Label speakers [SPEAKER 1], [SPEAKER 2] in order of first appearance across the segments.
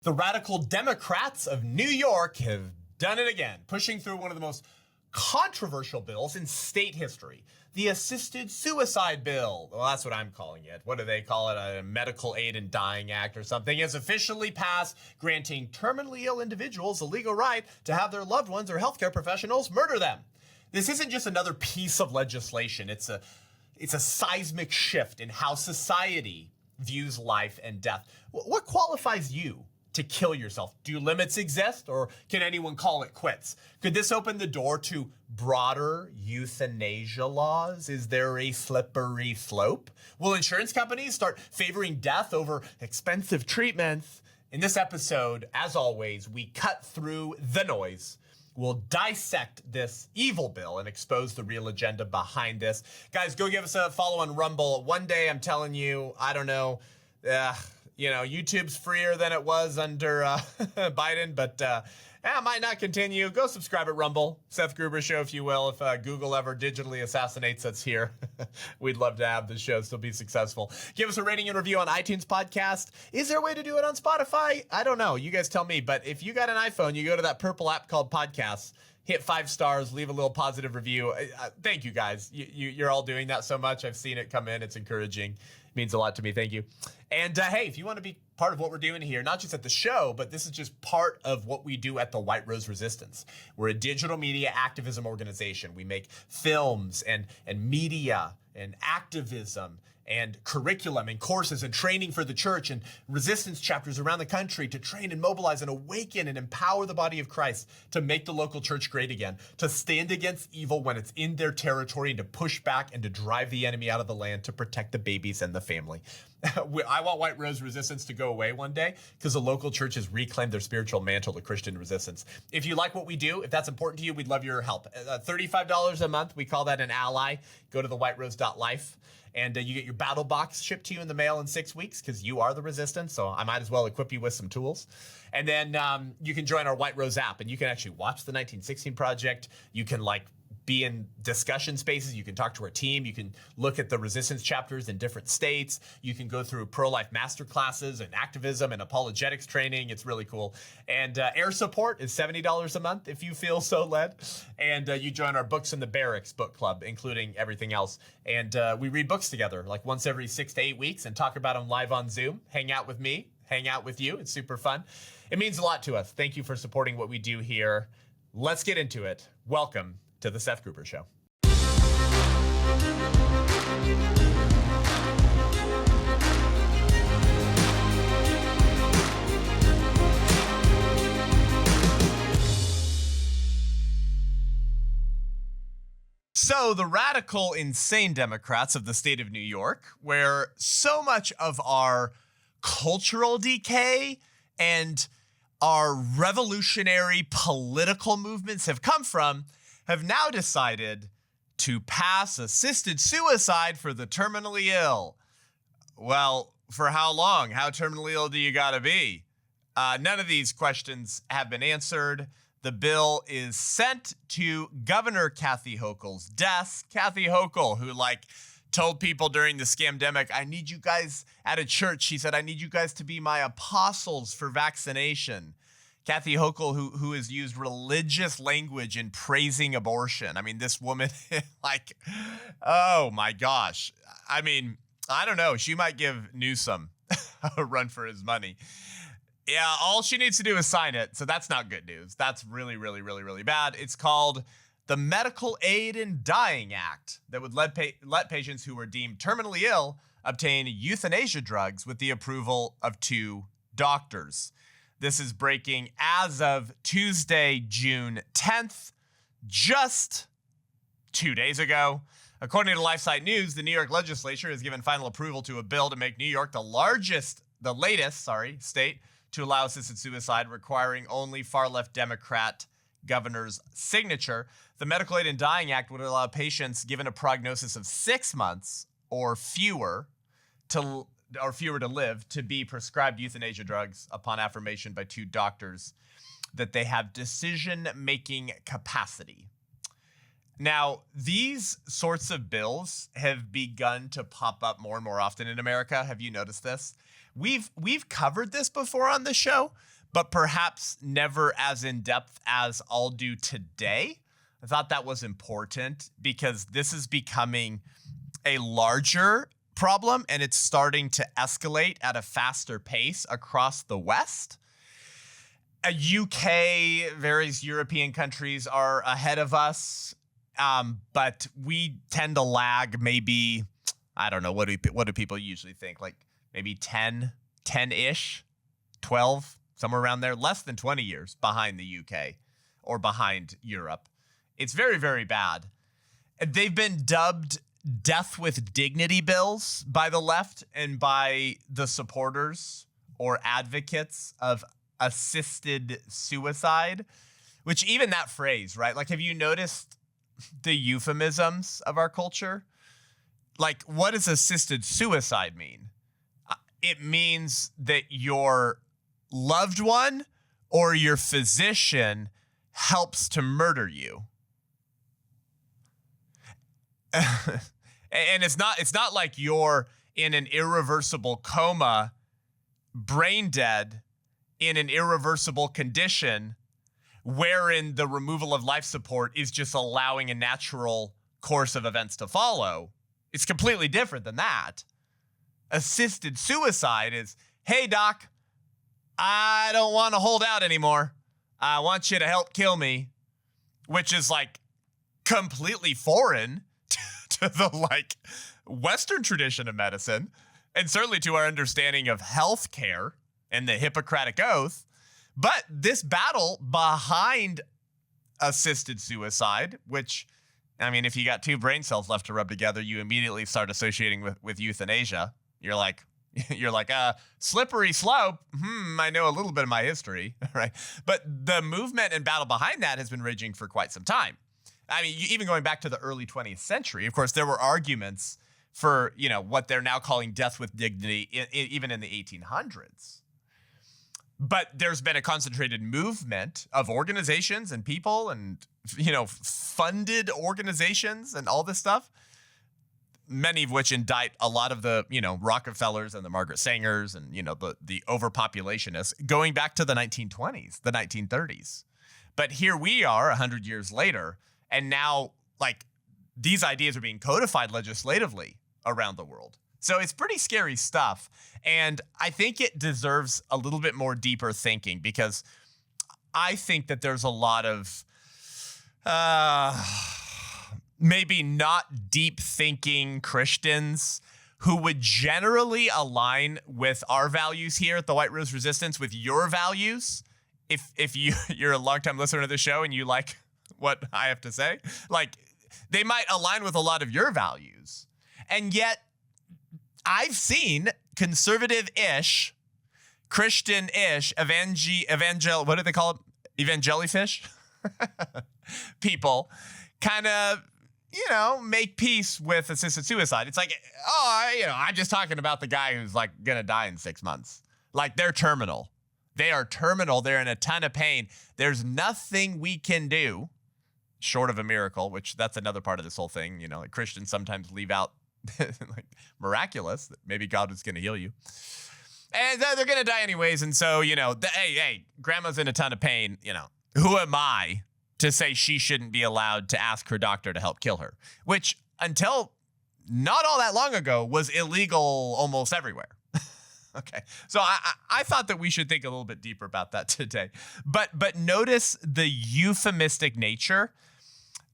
[SPEAKER 1] The radical Democrats of New York have done it again, pushing through one of the most controversial bills in state history, the Assisted Suicide Bill. Well, that's what I'm calling it. What do they call it? A Medical Aid in Dying Act or something has officially passed, granting terminally ill individuals the legal right to have their loved ones or healthcare professionals murder them. This isn't just another piece of legislation. It's a seismic shift in how society views life and death. What qualifies you to kill yourself? Do limits exist, or can anyone call it quits? Could this open the door to broader euthanasia laws? Is there a slippery slope? Will insurance companies start favoring death over expensive treatments? In this episode, as always, we cut through the noise. We'll dissect this evil bill and expose the real agenda behind this. Guys, go give us a follow on Rumble. One day, I'm telling you, I don't know, YouTube's freer than it was under Biden, but it might not continue. Go subscribe at Rumble, Seth Gruber Show, if you will. If Google ever digitally assassinates us here, we'd love to have the show still be successful. Give us a rating and review on iTunes Podcast. Is there a way to do it on Spotify? I don't know. You guys tell me. But if you got an iPhone, you go to that purple app called Podcasts, hit 5 stars, leave a little positive review. Thank you, guys. You're all doing that so much. I've seen it come in. It's encouraging. It means a lot to me. Thank you. And hey, if you want to be part of what we're doing here, not just at the show, but this is just part of what we do at the White Rose Resistance. We're a digital media activism organization. We make films and media and activism and curriculum and courses and training for the church and resistance chapters around the country to train and mobilize and awaken and empower the body of Christ to make the local church great again, to stand against evil when it's in their territory, and to push back and to drive the enemy out of the land, to protect the babies and the family. I want White Rose Resistance to go away one day because the local church has reclaimed their spiritual mantle to Christian resistance. If you like what we do, if that's important to you, we'd love your help. $35 a month. We call that an ally. Go to thewhiterose.life. And you get your battle box shipped to you in the mail in 6 weeks because you are the resistance. So I might as well equip you with some tools. And then you can join our White Rose app, and you can actually watch the 1916 Project. You can be in discussion spaces. You can talk to our team. You can look at the resistance chapters in different states. You can go through pro-life masterclasses and activism and apologetics training. It's really cool. And air support is $70 a month if you feel so led. And you join our Books in the Barracks book club, including everything else. And we read books together once every 6 to 8 weeks and talk about them live on Zoom. Hang out with me, hang out with you. It's super fun. It means a lot to us. Thank you for supporting what we do here. Let's get into it. Welcome to the Seth Gruber Show. So the radical, insane Democrats of the state of New York, where so much of our cultural decay and our revolutionary political movements have come from, have now decided to pass assisted suicide for the terminally ill. Well, for how long? How terminally ill do you gotta be? None of these questions have been answered. The bill is sent to Governor Kathy Hochul's desk. Kathy Hochul, who told people during the scamdemic, I need you guys at a church. She said, I need you guys to be my apostles for vaccination. Kathy Hochul, who has used religious language in praising abortion. I mean, this woman, oh my gosh. I mean, I don't know. She might give Newsom a run for his money. Yeah, all she needs to do is sign it. So that's not good news. That's really, really, really, really bad. It's called the Medical Aid in Dying Act that would let patients who were deemed terminally ill obtain euthanasia drugs with the approval of 2 doctors. This is breaking as of Tuesday, June 10th, just 2 days ago. According to LifeSite News, the New York legislature has given final approval to a bill to make New York the latest state to allow assisted suicide, requiring only far-left Democrat governor's signature. The Medical Aid in Dying Act would allow patients given a prognosis of 6 months or fewer to live to be prescribed euthanasia drugs upon affirmation by 2 doctors that they have decision-making capacity. Now, these sorts of bills have begun to pop up more and more often in America. Have you noticed this? We've covered this before on the show, but perhaps never as in depth as I'll do today. I thought that was important because this is becoming a larger problem and it's starting to escalate at a faster pace across the West. UK, various European countries are ahead of us, but we tend to lag maybe, I don't know, what do people usually think? Like maybe 10-ish, 12, somewhere around there, less than 20 years behind the UK or behind Europe. It's very, very bad. They've been dubbed death with dignity bills by the left and by the supporters or advocates of assisted suicide, which even that phrase, right? Like, have you noticed the euphemisms of our culture? Like, what does assisted suicide mean? It means that your loved one or your physician helps to murder you. And it's not like you're in an irreversible coma, brain dead, in an irreversible condition wherein the removal of life support is just allowing a natural course of events to follow. It's completely different than that. Assisted suicide is, hey, doc, I don't want to hold out anymore. I want you to help kill me, which is like completely foreign to the like Western tradition of medicine, and certainly to our understanding of healthcare and the Hippocratic Oath. But this battle behind assisted suicide, which, I mean, if you got two brain cells left to rub together, you immediately start associating with euthanasia. You're like, slippery slope. I know a little bit of my history, right? But the movement and battle behind that has been raging for quite some time. I mean, even going back to the early 20th century, of course, there were arguments for, what they're now calling death with dignity, even in the 1800s. But there's been a concentrated movement of organizations and people and, funded organizations and all this stuff, many of which indict a lot of the, Rockefellers and the Margaret Sangers and, the overpopulationists going back to the 1920s, the 1930s. But here we are 100 years later, and now, like, these ideas are being codified legislatively around the world. So it's pretty scary stuff. And I think it deserves a little bit more deeper thinking, because I think that there's a lot of maybe not deep thinking Christians who would generally align with our values here at the White Rose Resistance, with your values. If you're a longtime listener to the show and you like what I have to say, like, they might align with a lot of your values. And yet I've seen conservative-ish, Christian-ish, what do they call it? Evangelifish people kind of, make peace with assisted suicide. It's like, I'm just talking about the guy who's like going to die in 6 months. Like, they're terminal. They are terminal. They're in a ton of pain. There's nothing we can do short of a miracle, which that's another part of this whole thing. Like, Christians sometimes leave out like miraculous, that maybe God was going to heal you. And they're going to die anyways. And so, hey, grandma's in a ton of pain. Who am I to say she shouldn't be allowed to ask her doctor to help kill her? Which, until not all that long ago, was illegal almost everywhere. Okay. So I thought that we should think a little bit deeper about that today. But notice the euphemistic nature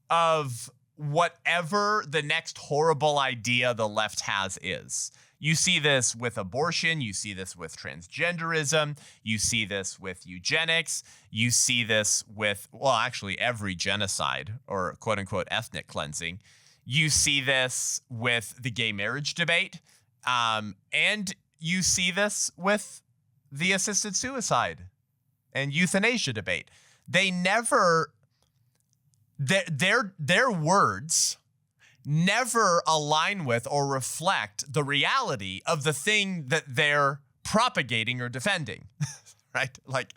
[SPEAKER 1] of whatever the next horrible idea the left has is. You see this with abortion. You see this with transgenderism. You see this with eugenics. You see this with, well, actually every genocide or quote unquote ethnic cleansing. You see this with the gay marriage debate. And you see this with the assisted suicide and euthanasia debate. They never, their words never align with or reflect the reality of the thing that they're propagating or defending,
[SPEAKER 2] right? Like,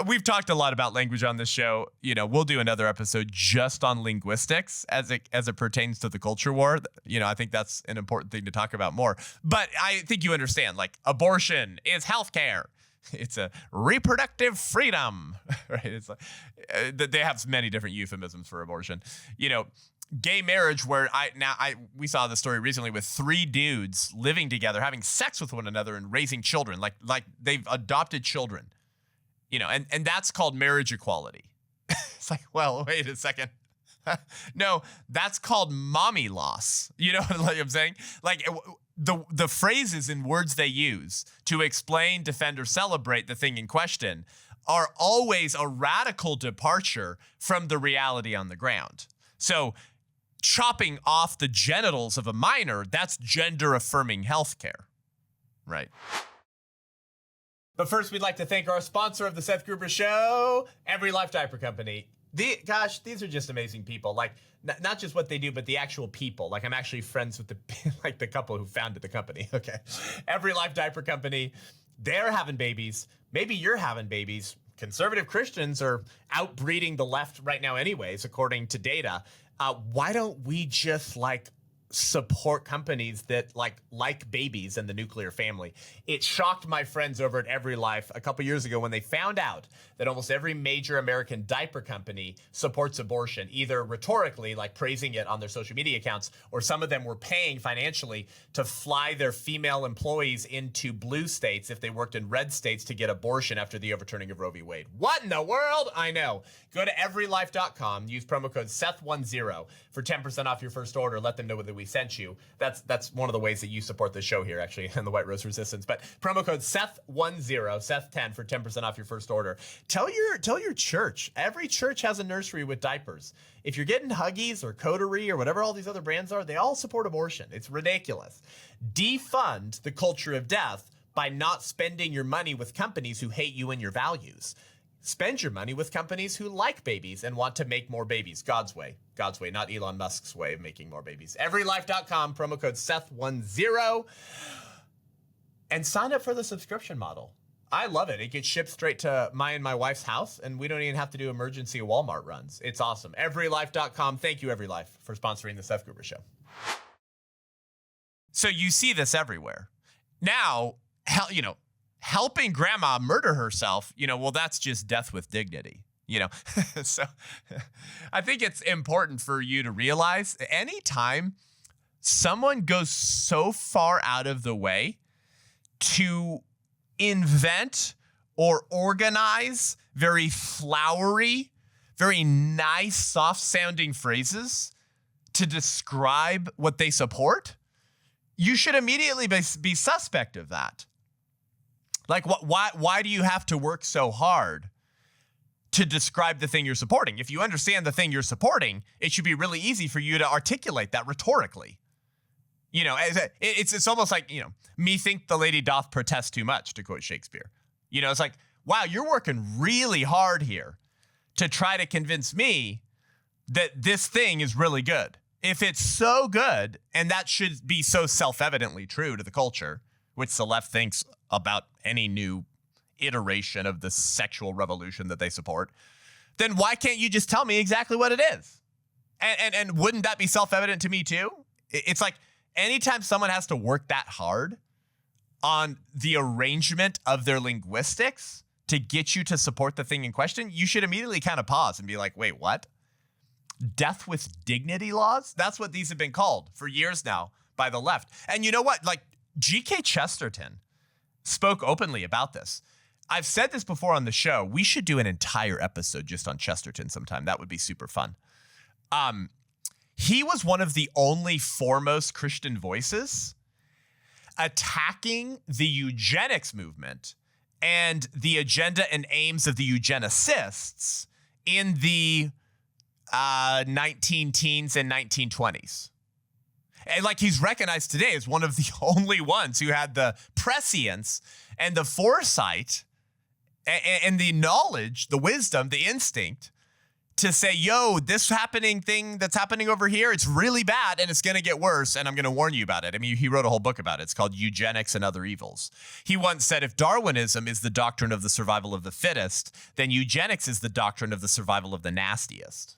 [SPEAKER 2] we've talked a lot about language on this show. We'll do another episode just on linguistics as it pertains to the culture war. I think that's an important thing to talk about more. But I think you understand, like, abortion is healthcare. It's a reproductive freedom, right? It's like they have many different euphemisms for abortion. Gay marriage, where we saw the story recently with 3 dudes living together, having sex with one another and raising children, like they've adopted children, and that's called marriage equality. It's like, well, wait a second. No, that's called mommy loss. You know what I'm saying? Like, the phrases and words they use to explain, defend, or celebrate the thing in question are always a radical departure from the reality on the ground. So chopping off the genitals of a minor, that's gender-affirming healthcare, right?
[SPEAKER 1] But first, we'd like to thank our sponsor of the Seth Gruber Show, Every Life Diaper Company. These are just amazing people. Like, not just what they do, but the actual people. Like, I'm actually friends with the couple who founded the company. Okay. Every Life Diaper Company, they're having babies. Maybe you're having babies. Conservative Christians are outbreeding the left right now anyways, according to data. Why don't we just, support companies that like babies and the nuclear family? It shocked my friends over at Every Life a couple years ago when they found out that almost every major American diaper company supports abortion, either rhetorically, like praising it on their social media accounts, or some of them were paying financially to fly their female employees into blue states if they worked in red states to get abortion after the overturning of Roe v. Wade. What in the world? I know. Go to everylife.com, use promo code Seth10 for 10% off your first order. Let them know that we sent you. That's one of the ways that you support the show here, actually, and the White Rose Resistance. But promo code Seth10, Seth10 for 10% off your first order. Tell your church. Every church has a nursery with diapers. If you're getting Huggies or Coterie or whatever all these other brands are, they all support abortion. It's ridiculous. Defund the culture of death by not spending your money with companies who hate you and your values. Spend your money with companies who like babies and want to make more babies. God's way, not Elon Musk's way of making more babies. Everylife.com, promo code Seth10, and sign up for the subscription model. I love it. It gets shipped straight to my wife's house, and we don't even have to do emergency Walmart runs. It's awesome. Everylife.com. Thank you, Every Life, for sponsoring the Seth Gruber Show.
[SPEAKER 2] So you see this everywhere. Now, helping grandma murder herself, well, that's just death with dignity, So I think it's important for you to realize anytime someone goes so far out of the way to invent or organize very flowery, very nice, soft-sounding phrases to describe what they support, you should immediately be suspect of that. Like, why do you have to work so hard to describe the thing you're supporting? If you understand the thing you're supporting, it should be really easy for you to articulate that rhetorically. It's almost like, me think the lady doth protest too much, to quote Shakespeare. It's like, wow, you're working really hard here to try to convince me that this thing is really good. If it's so good, and that should be so self-evidently true to the culture, which the left thinks about any new iteration of the sexual revolution that they support, then why can't you just tell me exactly what it is? And wouldn't that be self-evident to me too? It's like anytime someone has to work that hard on the arrangement of their linguistics to get you to support the thing in question, you should immediately kind of pause and be like, wait, what? Death with dignity laws? That's what these have been called for years now by the left. And you know what? Like, G.K. Chesterton spoke openly about this. I've said this before on the show. We should do an entire episode just on Chesterton sometime. That would be super fun. He was one of the only foremost Christian voices attacking the eugenics movement and the agenda and aims of the eugenicists in the 19-teens and 1920s. And like, he's recognized today as one of the only ones who had the prescience and the foresight and the knowledge, the wisdom, the instinct to say, yo, this thing that's happening over here, it's really bad and it's going to get worse. And I'm going to warn you about it. I mean, he wrote a whole book about it. It's called Eugenics and Other Evils. He once said, if Darwinism is the doctrine of the survival of the fittest, then eugenics is the doctrine of the survival of the nastiest.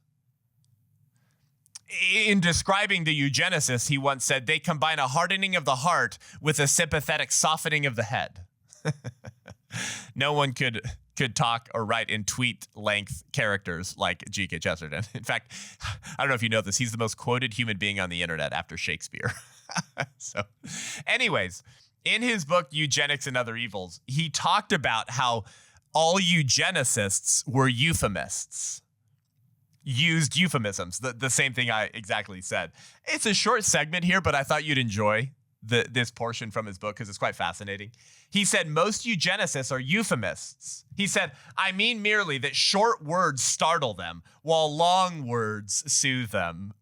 [SPEAKER 2] In describing the eugenicists, he once said, they combine a hardening of the heart with a sympathetic softening of the head. No one could talk or write in tweet length characters like G.K. Chesterton. In fact, I don't know if you know this, he's the most quoted human being on the internet after Shakespeare. So anyways, in his book, Eugenics and Other Evils, he talked about how all eugenicists were euphemists. Used euphemisms, the same thing I exactly said. It's a short segment here, but I thought you'd enjoy this portion from his book because it's quite fascinating. He said, most eugenicists are euphemists. He said, I mean merely that short words startle them while long words soothe them.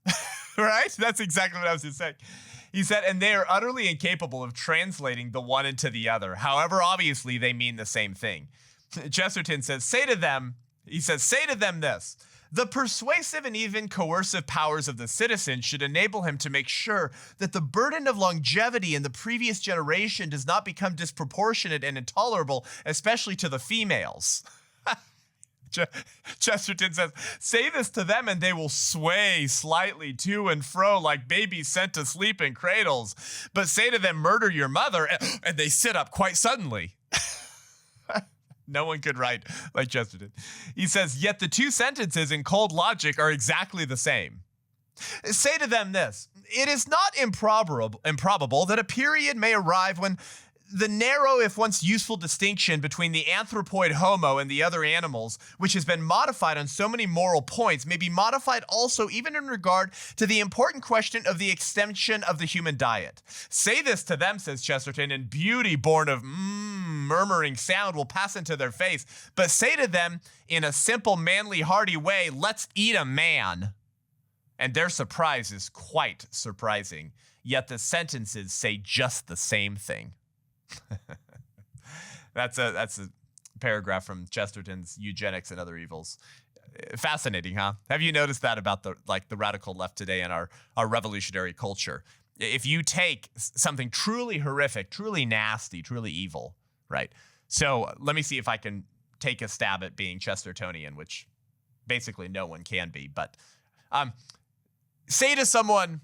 [SPEAKER 2] Right? That's exactly what I was just saying. He said, and they are utterly incapable of translating the one into the other. However, obviously, they mean the same thing. Chesterton says, say to them this. The persuasive and even coercive powers of the citizen should enable him to make sure that the burden of longevity in the previous generation does not become disproportionate and intolerable, especially to the females. Chesterton says, say this to them and they will sway slightly to and fro like babies sent to sleep in cradles. But say to them, murder your mother, and they sit up quite suddenly. No one could write like Chesterton. He says, yet the two sentences in cold logic are exactly the same. Say to them this, it is not improbable that a period may arrive when the narrow, if once useful distinction between the anthropoid homo and the other animals, which has been modified on so many moral points, may be modified also even in regard to the important question of the extension of the human diet. Say this to them, says Chesterton, and beauty born of murmuring sound will pass into their face. But say to them in a simple, manly, hearty way, let's eat a man. And their surprise is quite surprising. Yet the sentences say just the same thing. That's a paragraph from Chesterton's Eugenics and Other Evils. Fascinating, huh? Have you noticed that about the radical left today in our revolutionary culture? If you take something truly horrific, truly nasty, truly evil, right? So let me see if I can take a stab at being Chestertonian, which basically no one can be. But say to someone,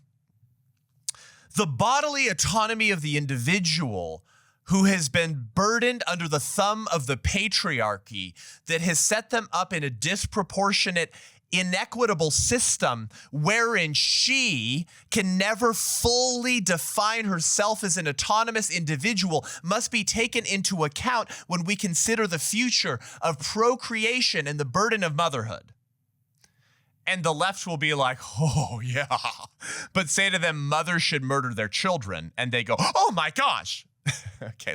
[SPEAKER 2] the bodily autonomy of the individual who has been burdened under the thumb of the patriarchy that has set them up in a disproportionate, inequitable system wherein she can never fully define herself as an autonomous individual must be taken into account when we consider the future of procreation and the burden of motherhood. And the left will be like, oh, yeah. But say to them, mothers should murder their children. And they go, oh, my gosh. Okay,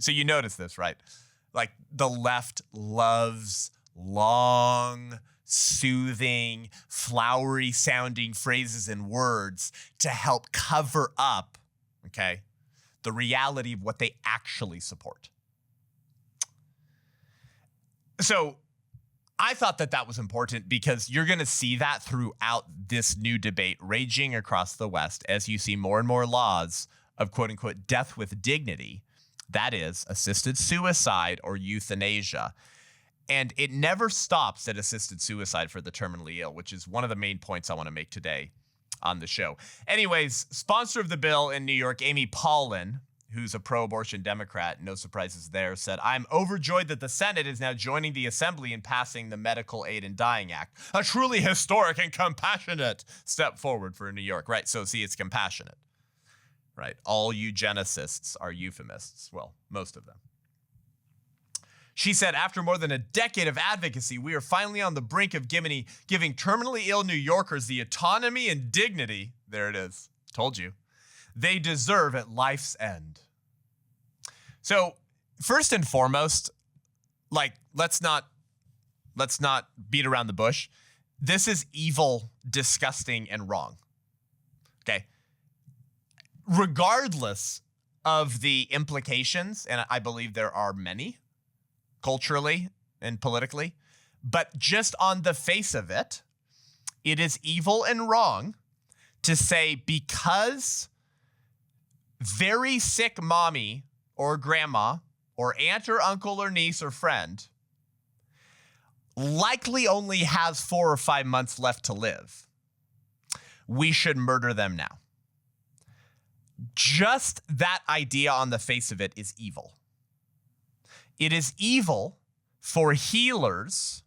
[SPEAKER 2] so you notice this, right? Like the left loves long, soothing, flowery sounding phrases and words to help cover up, okay, the reality of what they actually support. So I thought that was important because you're going to see that throughout this new debate raging across the West as you see more and more laws of quote unquote death with dignity, that is assisted suicide or euthanasia. And it never stops at assisted suicide for the terminally ill, which is one of the main points I want to make today on the show. Anyways, sponsor of the bill in New York, Amy Paulin, who's a pro-abortion Democrat, no surprises there, said, I'm overjoyed that the Senate is now joining the Assembly in passing the Medical Aid in Dying Act, a truly historic and compassionate step forward for New York. Right, so see, it's compassionate. Right, all eugenicists are euphemists. Well, most of them. She said, after more than a decade of advocacy, we are finally on the brink of giving terminally ill New Yorkers the autonomy and dignity, there it is, told you, they deserve at life's end. So first and foremost, let's not beat around the bush. This is evil, disgusting, and wrong. Okay. Regardless of the implications, and I believe there are many, culturally and politically, But just on the face of it, it is evil and wrong to say because very sick mommy or grandma or aunt or uncle or niece or friend likely only has 4 or 5 months left to live, we should murder them now. Just that idea on the face of it is evil. It is evil for healers,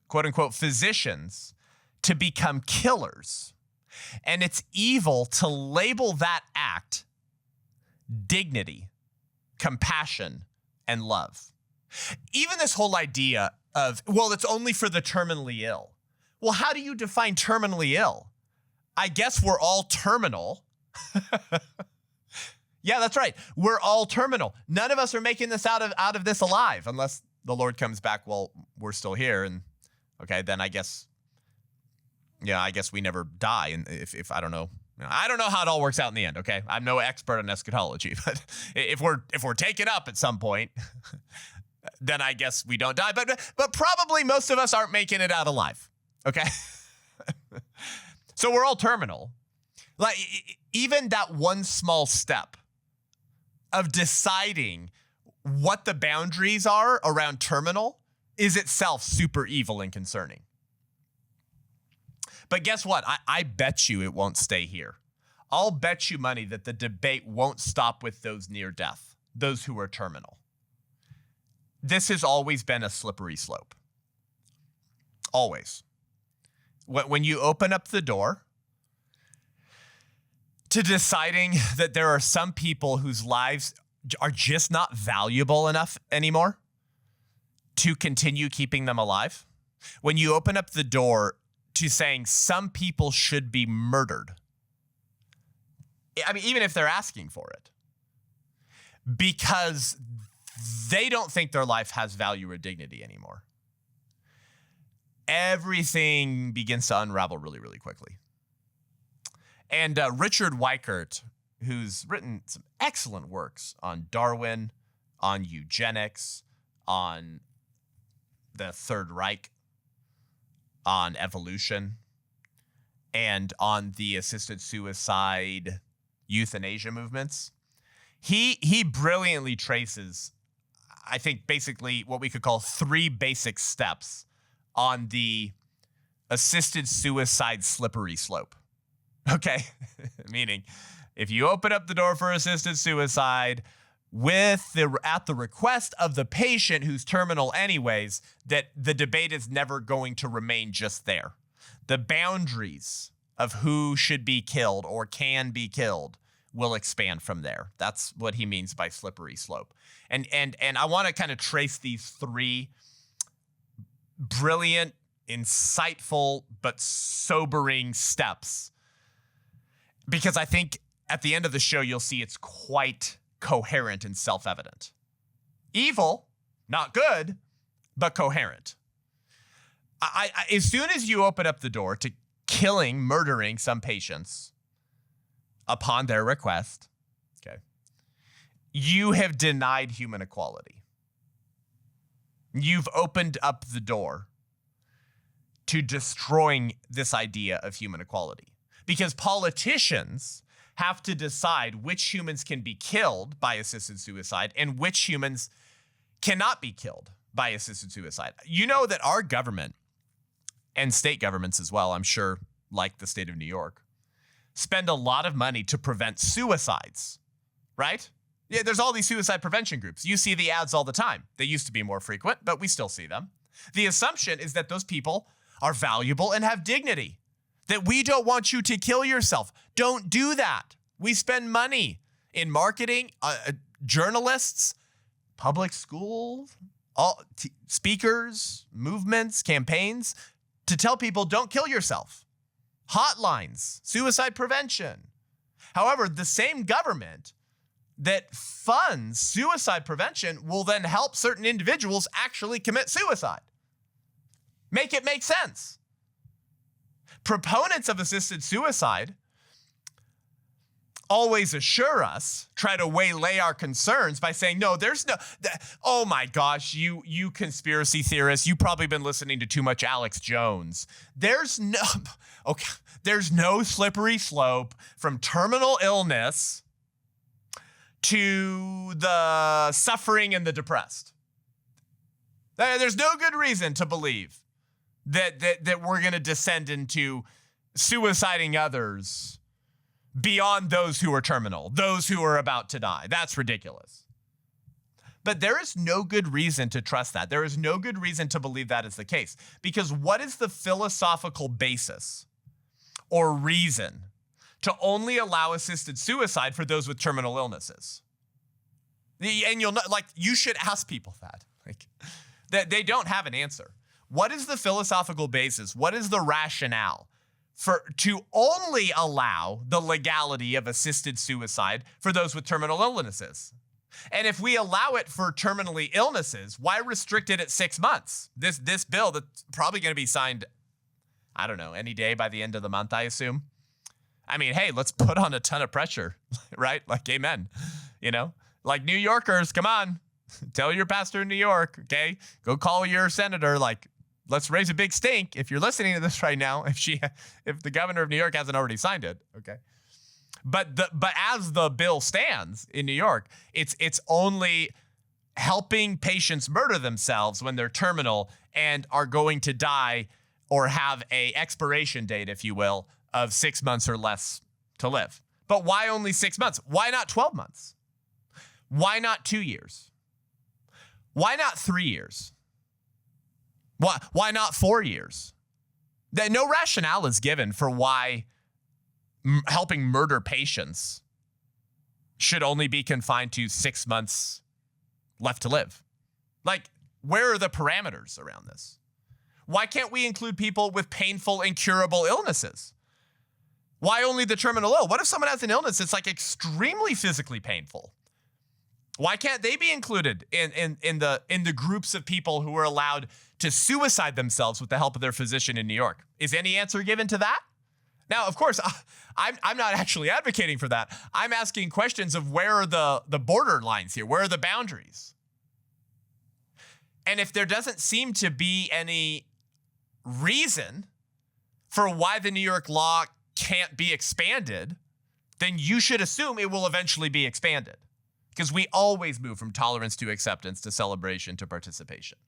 [SPEAKER 2] quote unquote, physicians, to become killers. And it's evil to label that act dignity, compassion, and love. Even this whole idea of, well, it's only for the terminally ill. Well, how do you define terminally ill? I guess we're all terminal. Yeah, that's right. We're all terminal. None of us are making this out of this alive, unless the Lord comes back while we're still here. And okay, then I guess we never die. And if I don't know how it all works out in the end. Okay, I'm no expert on eschatology, but if we're taken up at some point, then I guess we don't die. But probably most of us aren't making it out alive. Okay, so we're all terminal. Like even that one small step of deciding what the boundaries are around terminal is itself super evil and concerning. But guess what? I bet you it won't stay here. I'll bet you money that the debate won't stop with those near death, those who are terminal. This has always been a slippery slope. Always. When you open up the door to deciding that there are some people whose lives are just not valuable enough anymore to continue keeping them alive, when you open up the door to saying some people should be murdered, I mean, even if they're asking for it, because they don't think their life has value or dignity anymore, everything begins to unravel really, really quickly. And Richard Weikert, who's written some excellent works on Darwin, on eugenics, on the Third Reich, on evolution, and on the assisted suicide, euthanasia movements, he brilliantly traces, I think, basically what we could call 3 basic steps on the assisted suicide slippery slope. Okay, meaning if you open up the door for assisted suicide at the request of the patient who's terminal anyways, that the debate is never going to remain just there. The boundaries of who should be killed or can be killed will expand from there. That's what he means by slippery slope. And I want to kind of trace these 3 brilliant, insightful, but sobering steps, because I think at the end of the show, you'll see it's quite coherent and self-evident. Evil, not good, but coherent. As soon as you open up the door to murdering some patients upon their request, okay, you have denied human equality. You've opened up the door to destroying this idea of human equality. Because politicians have to decide which humans can be killed by assisted suicide and which humans cannot be killed by assisted suicide. You know that our government and state governments as well, I'm sure, like the state of New York, spend a lot of money to prevent suicides, right? Yeah, there's all these suicide prevention groups. You see the ads all the time. They used to be more frequent, but we still see them. The assumption is that those people are valuable and have dignity, that we don't want you to kill yourself. Don't do that. We spend money in marketing, journalists, public schools, speakers, movements, campaigns to tell people don't kill yourself. Hotlines, suicide prevention. However, the same government that funds suicide prevention will then help certain individuals actually commit suicide. Make it make sense. Proponents of assisted suicide always assure us, try to waylay our concerns by saying, no, there's no, oh my gosh, you conspiracy theorists, you've probably been listening to too much Alex Jones. There's no slippery slope from terminal illness to the suffering and the depressed. There's no good reason to believe that we're going to descend into suiciding others beyond those who are terminal, those who are about to die. That's ridiculous. But there is no good reason to trust that. There is no good reason to believe that is the case. Because what is the philosophical basis or reason to only allow assisted suicide for those with terminal illnesses? And you'll know, like, you should ask people that. Like, that they don't have an answer. What is the philosophical basis? What is the rationale to only allow the legality of assisted suicide for those with terminal illnesses? And if we allow it for terminally illnesses, why restrict it at 6 months? This bill that's probably going to be signed, I don't know, any day by the end of the month, I assume. I mean, hey, let's put on a ton of pressure, right? Like, amen. You know, like New Yorkers, come on, tell your pastor in New York, okay? Go call your senator, like, let's raise a big stink if you're listening to this right now, if the governor of New York hasn't already signed it, okay? But as the bill stands in New York, it's only helping patients murder themselves when they're terminal and are going to die or have a expiration date, if you will, of 6 months or less to live. But why only 6 months? Why not 12 months? Why not 2 years? Why not 3 years? Why not 4 years? No rationale is given for why helping murder patients should only be confined to 6 months left to live. Like, where are the parameters around this? Why can't we include people with painful, incurable illnesses? Why only the terminal ill? What if someone has an illness that's like extremely physically painful? Why can't they be included in the groups of people who are allowed to suicide themselves with the help of their physician in New York? Is any answer given to that? Now, of course, I'm not actually advocating for that. I'm asking questions of where are the border lines here? Where are the boundaries? And if there doesn't seem to be any reason for why the New York law can't be expanded, then you should assume it will eventually be expanded. Because we always move from tolerance to acceptance to celebration to participation.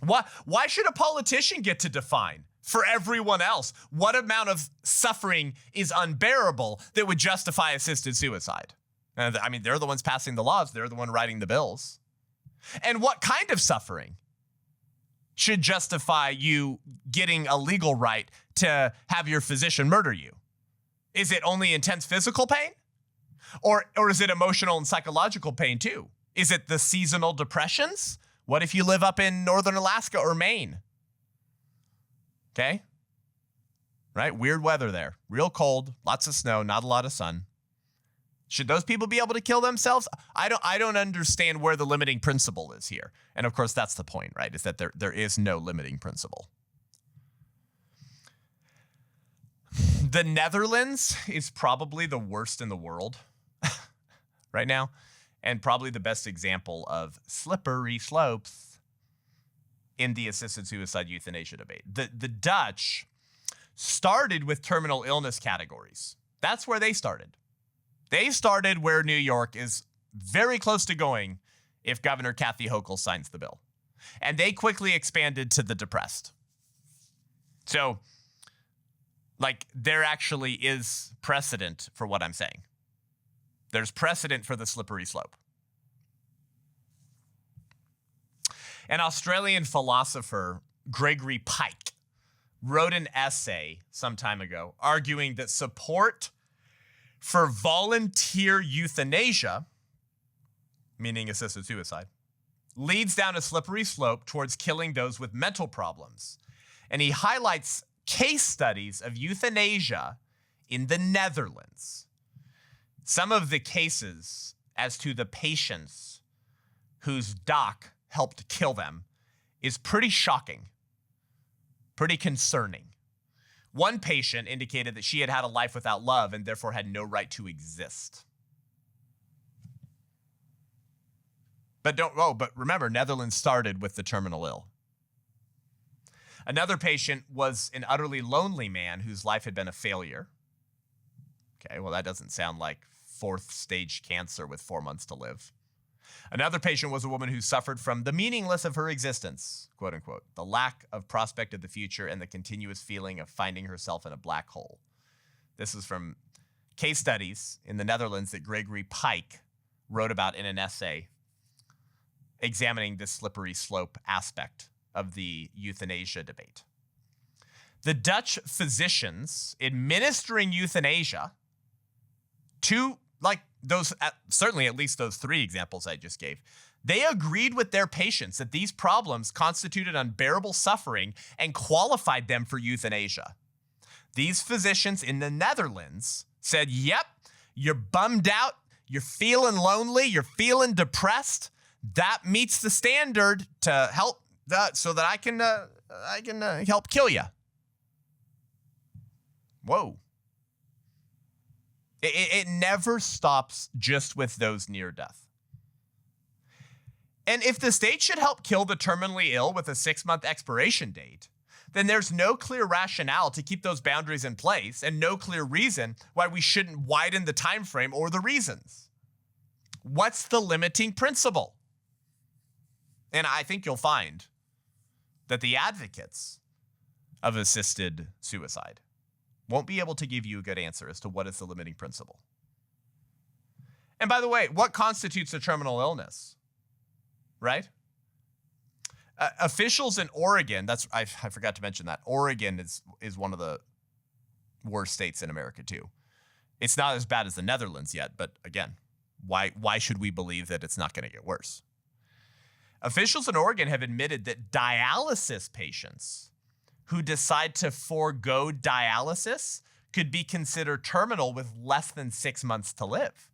[SPEAKER 2] Why should a politician get to define for everyone else what amount of suffering is unbearable that would justify assisted suicide? I mean, they're the ones passing the laws. They're the one writing the bills. And what kind of suffering should justify you getting a legal right to have your physician murder you? Is it only intense physical pain? Or is it emotional and psychological pain too? Is it the seasonal depressions? What if you live up in northern Alaska or Maine? Okay. Right? Weird weather there. Real cold, lots of snow, not a lot of sun. Should those people be able to kill themselves? I don't understand where the limiting principle is here. And of course, that's the point, right? Is that there is no limiting principle. The Netherlands is probably the worst in the world right now, and probably the best example of slippery slopes in the assisted suicide euthanasia debate. The Dutch started with terminal illness categories. That's where they started. They started where New York is very close to going if Governor Kathy Hochul signs the bill. And they quickly expanded to the depressed. So, like, there actually is precedent for what I'm saying. There's precedent for the slippery slope. An Australian philosopher, Gregory Pike, wrote an essay some time ago arguing that support for volunteer euthanasia, meaning assisted suicide, leads down a slippery slope towards killing those with mental problems. And he highlights case studies of euthanasia in the Netherlands. Some of the cases as to the patients whose doc helped kill them is pretty shocking, pretty concerning. One patient indicated that she had had a life without love and therefore had no right to exist. But remember, Netherlands started with the terminal ill. Another patient was an utterly lonely man whose life had been a failure. Okay, well, that doesn't sound like fourth stage cancer with 4 months to live. Another patient was a woman who suffered from the meaningless of her existence, quote unquote, the lack of prospect of the future and the continuous feeling of finding herself in a black hole. This is from case studies in the Netherlands that Gregory Pike wrote about in an essay examining this slippery slope aspect of the euthanasia debate. The Dutch physicians administering euthanasia to, like those, certainly at least those three examples I just gave, they agreed with their patients that these problems constituted unbearable suffering and qualified them for euthanasia. These physicians in the Netherlands said, yep, you're bummed out, you're feeling lonely, you're feeling depressed. That meets the standard to help so that I can help kill you. Whoa. It never stops just with those near death. And if the state should help kill the terminally ill with a 6-month expiration date, then there's no clear rationale to keep those boundaries in place and no clear reason why we shouldn't widen the time frame or the reasons. What's the limiting principle? And I think you'll find that the advocates of assisted suicide won't be able to give you a good answer as to what is the limiting principle. And by the way, what constitutes a terminal illness, right? Officials in Oregon, I forgot to mention that. Oregon is one of the worst states in America too. It's not as bad as the Netherlands yet, but again, why should we believe that it's not going to get worse? Officials in Oregon have admitted that dialysis patients who decide to forego dialysis could be considered terminal with less than 6 months to live.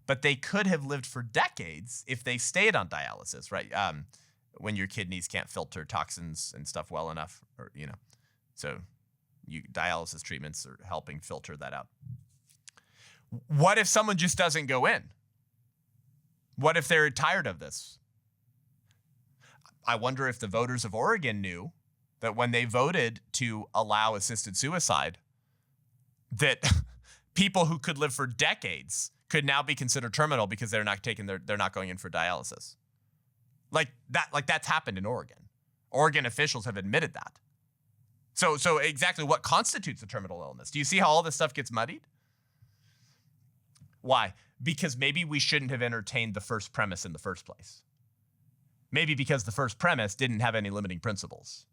[SPEAKER 2] But they could have lived for decades if they stayed on dialysis, right? When your kidneys can't filter toxins and stuff well enough, or so dialysis treatments are helping filter that out. What if someone just doesn't go in? What if they're tired of this? I wonder if the voters of Oregon knew that when they voted to allow assisted suicide, that people who could live for decades could now be considered terminal because they're not going in for dialysis. Like that's happened in Oregon. Oregon officials have admitted that. So exactly what constitutes a terminal illness? Do you see how all this stuff gets muddied? Why? Because maybe we shouldn't have entertained the first premise in the first place. Maybe because the first premise didn't have any limiting principles.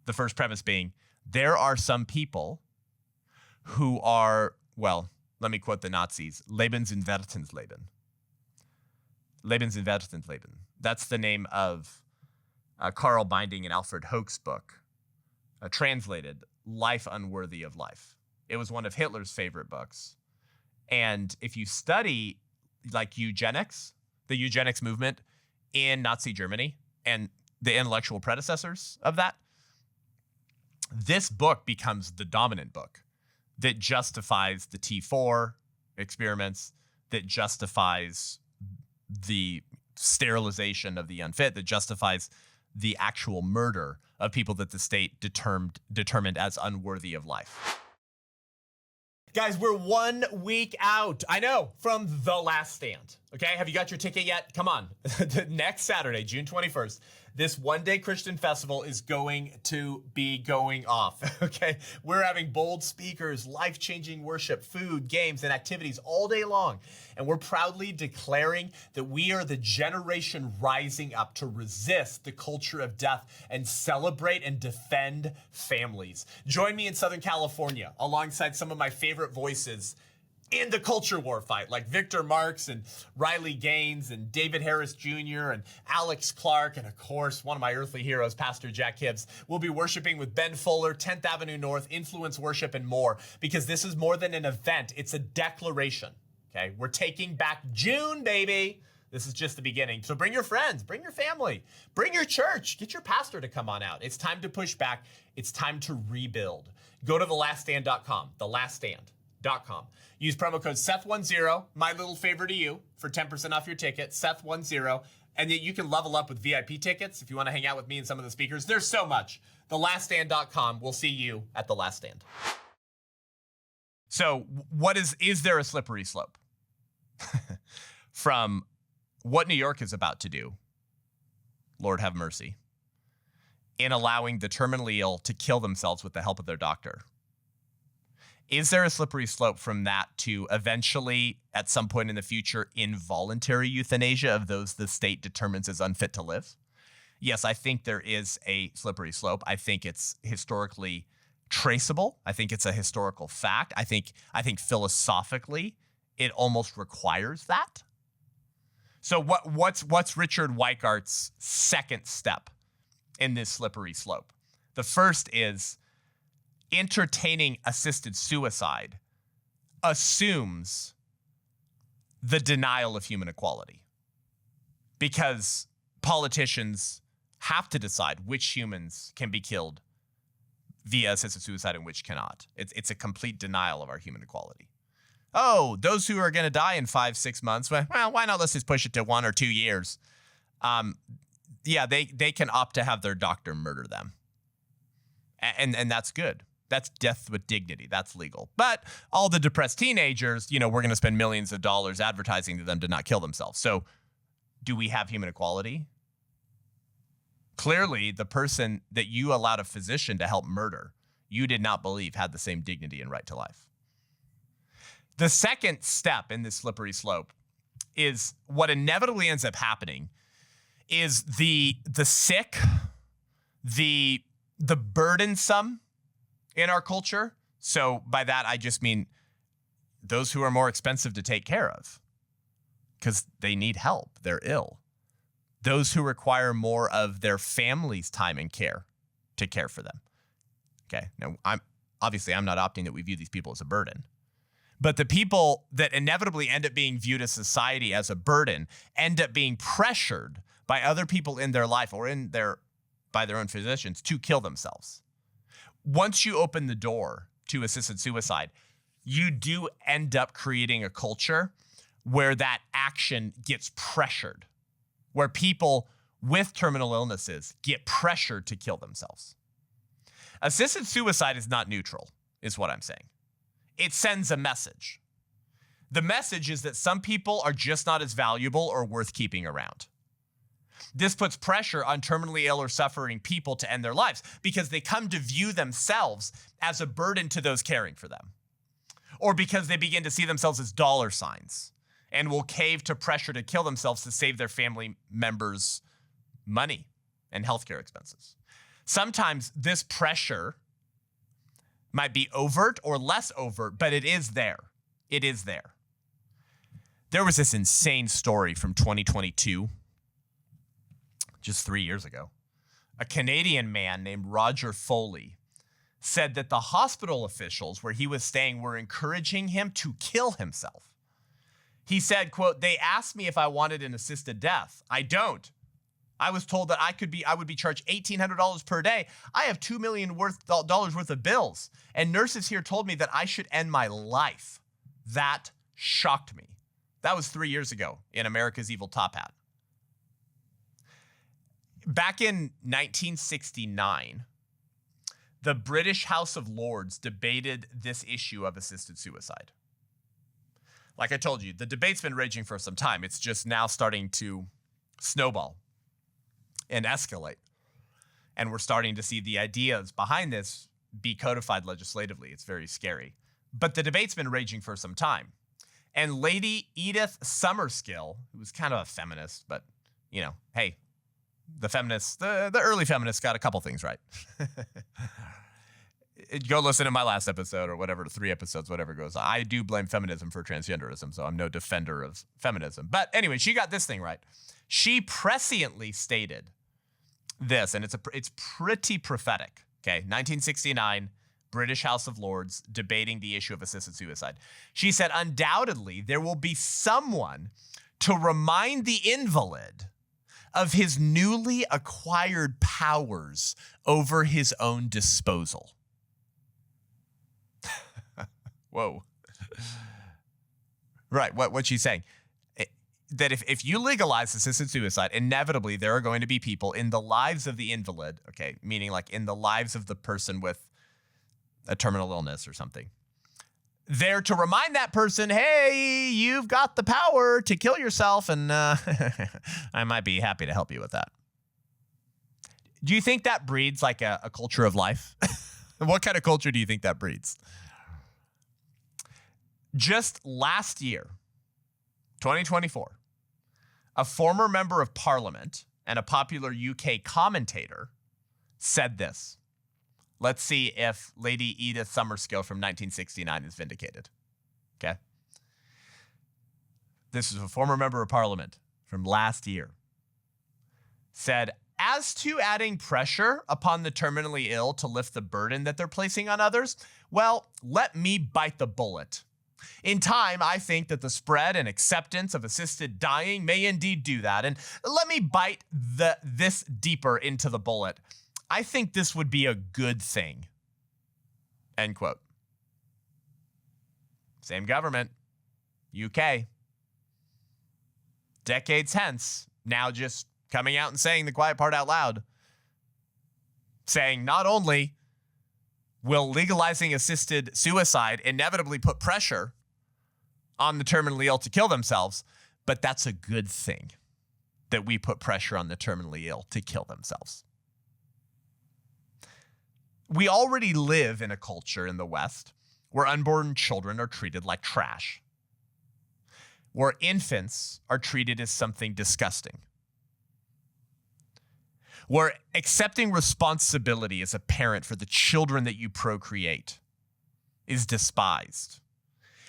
[SPEAKER 2] The first premise being, there are some people who are, well, let me quote the Nazis, Lebensinwertensleben. Lebensinwertensleben. That's the name of Carl Binding and Alfred Hoch's book, translated Life Unworthy of Life. It was one of Hitler's favorite books. And if you study like eugenics, the eugenics movement in Nazi Germany and the intellectual predecessors of that, this book becomes the dominant book that justifies the T4 experiments, that justifies the sterilization of the unfit, that justifies the actual murder of people that the state determined as unworthy of life.
[SPEAKER 1] Guys, we're 1 week out, I know, from The Last Stand. Okay, have you got your ticket yet? Come on. Next Saturday, June 21st, this one-day Christian festival is going to be going off, okay? We're having bold speakers, life-changing worship, food, games, and activities all day long. And we're proudly declaring that we are the generation rising up to resist the culture of death and celebrate and defend families. Join me in Southern California alongside some of my favorite voices in the culture war fight, like Victor Marx and Riley Gaines and David Harris Jr. and Alex Clark, and of course, one of my earthly heroes, Pastor Jack Hibbs. We'll be worshiping with Ben Fuller, 10th Avenue North, Influence Worship, and more, because this is more than an event. It's a declaration, okay? We're taking back June, baby. This is just the beginning. So bring your friends, bring your family, bring your church, get your pastor to come on out. It's time to push back. It's time to rebuild. Go to thelaststand.com, thelaststand.com. Use promo code Seth10, my little favor to you, for 10% off your ticket, Seth10. And then you can level up with VIP tickets if you want to hang out with me and some of the speakers. There's so much. Thelaststand.com. We'll see you at The Last Stand.
[SPEAKER 2] So is there a slippery slope from what New York is about to do, Lord have mercy, in allowing the terminally ill to kill themselves with the help of their doctor? Is there a slippery slope from that to eventually, at some point in the future, involuntary euthanasia of those the state determines as unfit to live? Yes, I think there is a slippery slope. I think it's historically traceable. I think it's a historical fact. I think philosophically, it almost requires that. So what's Richard Weikart's second step in this slippery slope? The first is entertaining assisted suicide assumes the denial of human equality, because politicians have to decide which humans can be killed via assisted suicide and which cannot. It's a complete denial of our human equality. Oh, those who are going to die in 5-6 months, well, why not? Let's just push it to 1 or 2 years. Yeah, they can opt to have their doctor murder them. And that's good. That's death with dignity. That's legal. But all the depressed teenagers, we're going to spend millions of dollars advertising to them to not kill themselves. So do we have human equality? Clearly, the person that you allowed a physician to help murder, you did not believe had the same dignity and right to life. The second step in this slippery slope is what inevitably ends up happening is the sick, the burdensome in our culture. So by that, I just mean those who are more expensive to take care of because they need help. They're ill. Those who require more of their family's time and care to care for them. Okay. Now, I'm not opting that we view these people as a burden. But the people that inevitably end up being viewed as society as a burden end up being pressured by other people in their life or by their own physicians to kill themselves. Once you open the door to assisted suicide, you do end up creating a culture where that action gets pressured, where people with terminal illnesses get pressured to kill themselves. Assisted suicide is not neutral, is what I'm saying. It sends a message. The message is that some people are just not as valuable or worth keeping around. This puts pressure on terminally ill or suffering people to end their lives because they come to view themselves as a burden to those caring for them, or because they begin to see themselves as dollar signs and will cave to pressure to kill themselves to save their family members money and healthcare expenses. Sometimes this pressure might be overt or less overt, but it is there. It is there. There was this insane story from 2022, just 3 years ago. A Canadian man named Roger Foley said that the hospital officials where he was staying were encouraging him to kill himself. He said, quote, "They asked me if I wanted an assisted death. I don't. I was told that I would be charged $1,800 per day. I have $2 million worth of bills. And nurses here told me that I should end my life." That shocked me. That was 3 years ago in America's Evil Top Hat. Back in 1969, the British House of Lords debated this issue of assisted suicide. Like I told you, the debate's been raging for some time. It's just now starting to snowball and escalate. And we're starting to see the ideas behind this be codified legislatively. It's very scary. But the debate's been raging for some time. And Lady Edith Summerskill, who was kind of a feminist, but, hey, the feminists, the early feminists got a couple things right. Go listen to my last episode or whatever, 3 episodes, whatever it goes. I do blame feminism for transgenderism, so I'm no defender of feminism. But anyway, she got this thing right. She presciently stated this, and it's pretty prophetic. Okay, 1969, British House of Lords debating the issue of assisted suicide. She said, "Undoubtedly, there will be someone to remind the invalid of his newly acquired powers over his own disposal. Whoa. Right, what she's saying. That if you legalize assisted suicide, inevitably there are going to be people in the lives of the invalid, okay, meaning like in the lives of the person with a terminal illness or something, there to remind that person, hey, you've got the power to kill yourself, and I might be happy to help you with that. Do you think that breeds like a culture of life? What kind of culture do you think that breeds? Just last year, 2024, a former member of parliament and a popular UK commentator said this. Let's see if Lady Edith Summerskill from 1969 is vindicated. Okay. This is a former member of parliament from last year. Said, as to adding pressure upon the terminally ill to lift the burden that they're placing on others, well, let me bite the bullet. In time, I think that the spread and acceptance of assisted dying may indeed do that. And let me bite this deeper into the bullet. I think this would be a good thing. End quote. Same government, UK. Decades hence, now just coming out and saying the quiet part out loud. Saying not only will legalizing assisted suicide inevitably put pressure on the terminally ill to kill themselves, but that's a good thing that we put pressure on the terminally ill to kill themselves. We already live in a culture in the West where unborn children are treated like trash, where infants are treated as something disgusting, where accepting responsibility as a parent for the children that you procreate is despised,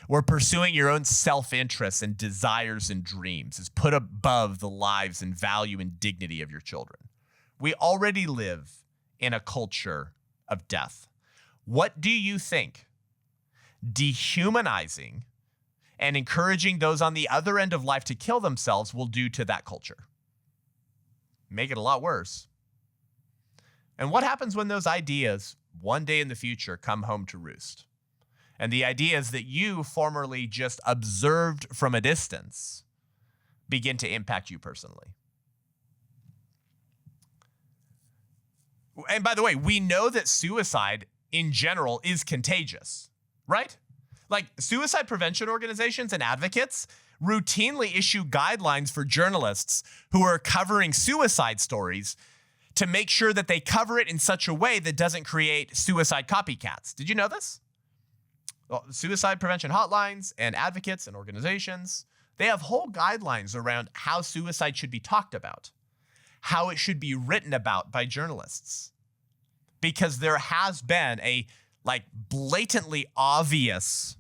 [SPEAKER 2] where pursuing your own self-interest and desires and dreams is put above the lives and value and dignity of your children. We already live in a culture of death. What do you think dehumanizing and encouraging those on the other end of life to kill themselves will do to that culture? Make it a lot worse. And what happens when those ideas one day in the future come home to roost? And the ideas that you formerly just observed from a distance begin to impact you personally. And by the way, we know that suicide in general is contagious, right? Like suicide prevention organizations and advocates routinely issue guidelines for journalists who are covering suicide stories to make sure that they cover it in such a way that doesn't create suicide copycats. Did you know this? Well, suicide prevention hotlines and advocates and organizations, they have whole guidelines around how suicide should be talked about, how it should be written about by journalists. Because there has been a blatantly obvious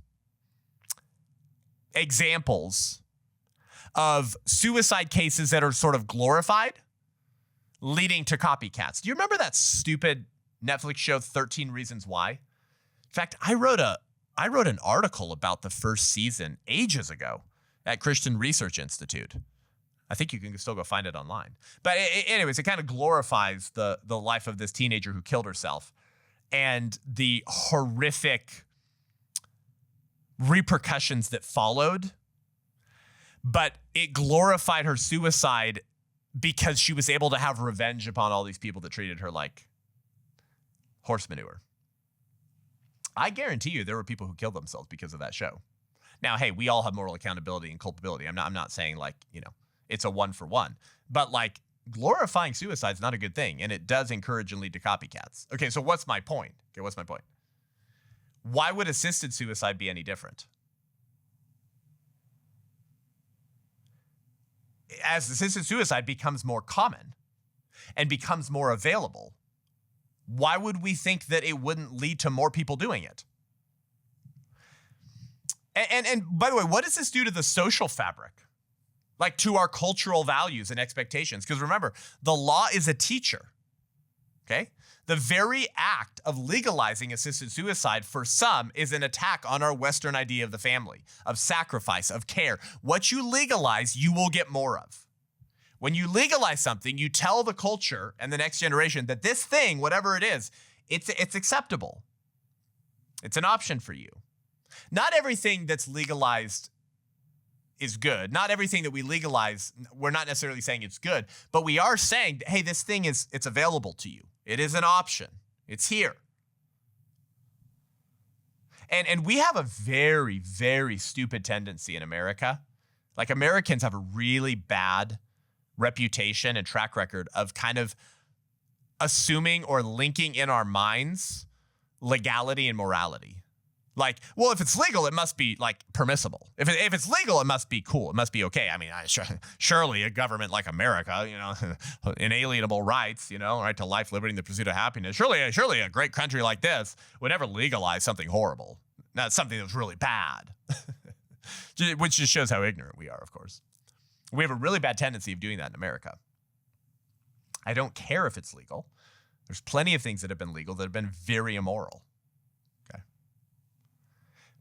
[SPEAKER 2] examples of suicide cases that are sort of glorified, leading to copycats. Do you remember that stupid Netflix show 13 Reasons Why? In fact, I wrote an article about the first season ages ago at Christian Research Institute. I think you can still go find it online. But anyways, it kind of glorifies the life of this teenager who killed herself and the horrific repercussions that followed. But it glorified her suicide because she was able to have revenge upon all these people that treated her like horse manure. I guarantee you there were people who killed themselves because of that show. Now, hey, we all have moral accountability and culpability. I'm not saying it's a one for one, but glorifying suicide is not a good thing, and it does encourage and lead to copycats. Okay, so what's my point? Why would assisted suicide be any different? As assisted suicide becomes more common and becomes more available, why would we think that it wouldn't lead to more people doing it? And by the way, what does this do to the social fabric? To our cultural values and expectations? Because remember, the law is a teacher. okay? The very act of legalizing assisted suicide for some is an attack on our Western idea of the family, of sacrifice, of care. What you legalize, you will get more of. When you legalize something, you tell the culture and the next generation that this thing, whatever it is, it's acceptable. It's an option for you. Not everything that's legalized is good. Not everything that we legalize, we're not necessarily saying it's good, but we are saying, hey, this thing it's available to you. It is an option. It's here. And we have a very, very stupid tendency in America. Like, Americans have a really bad reputation and track record of kind of assuming or linking in our minds legality and morality. Like, well, if it's legal, it must be like permissible. If it's legal, it must be cool. It must be okay. I mean, surely a government like America, inalienable rights, right to life, liberty, and the pursuit of happiness. Surely a great country like this would never legalize something horrible. Not something that's really bad, which just shows how ignorant we are, of course. We have a really bad tendency of doing that in America. I don't care if it's legal. There's plenty of things that have been legal that have been very immoral.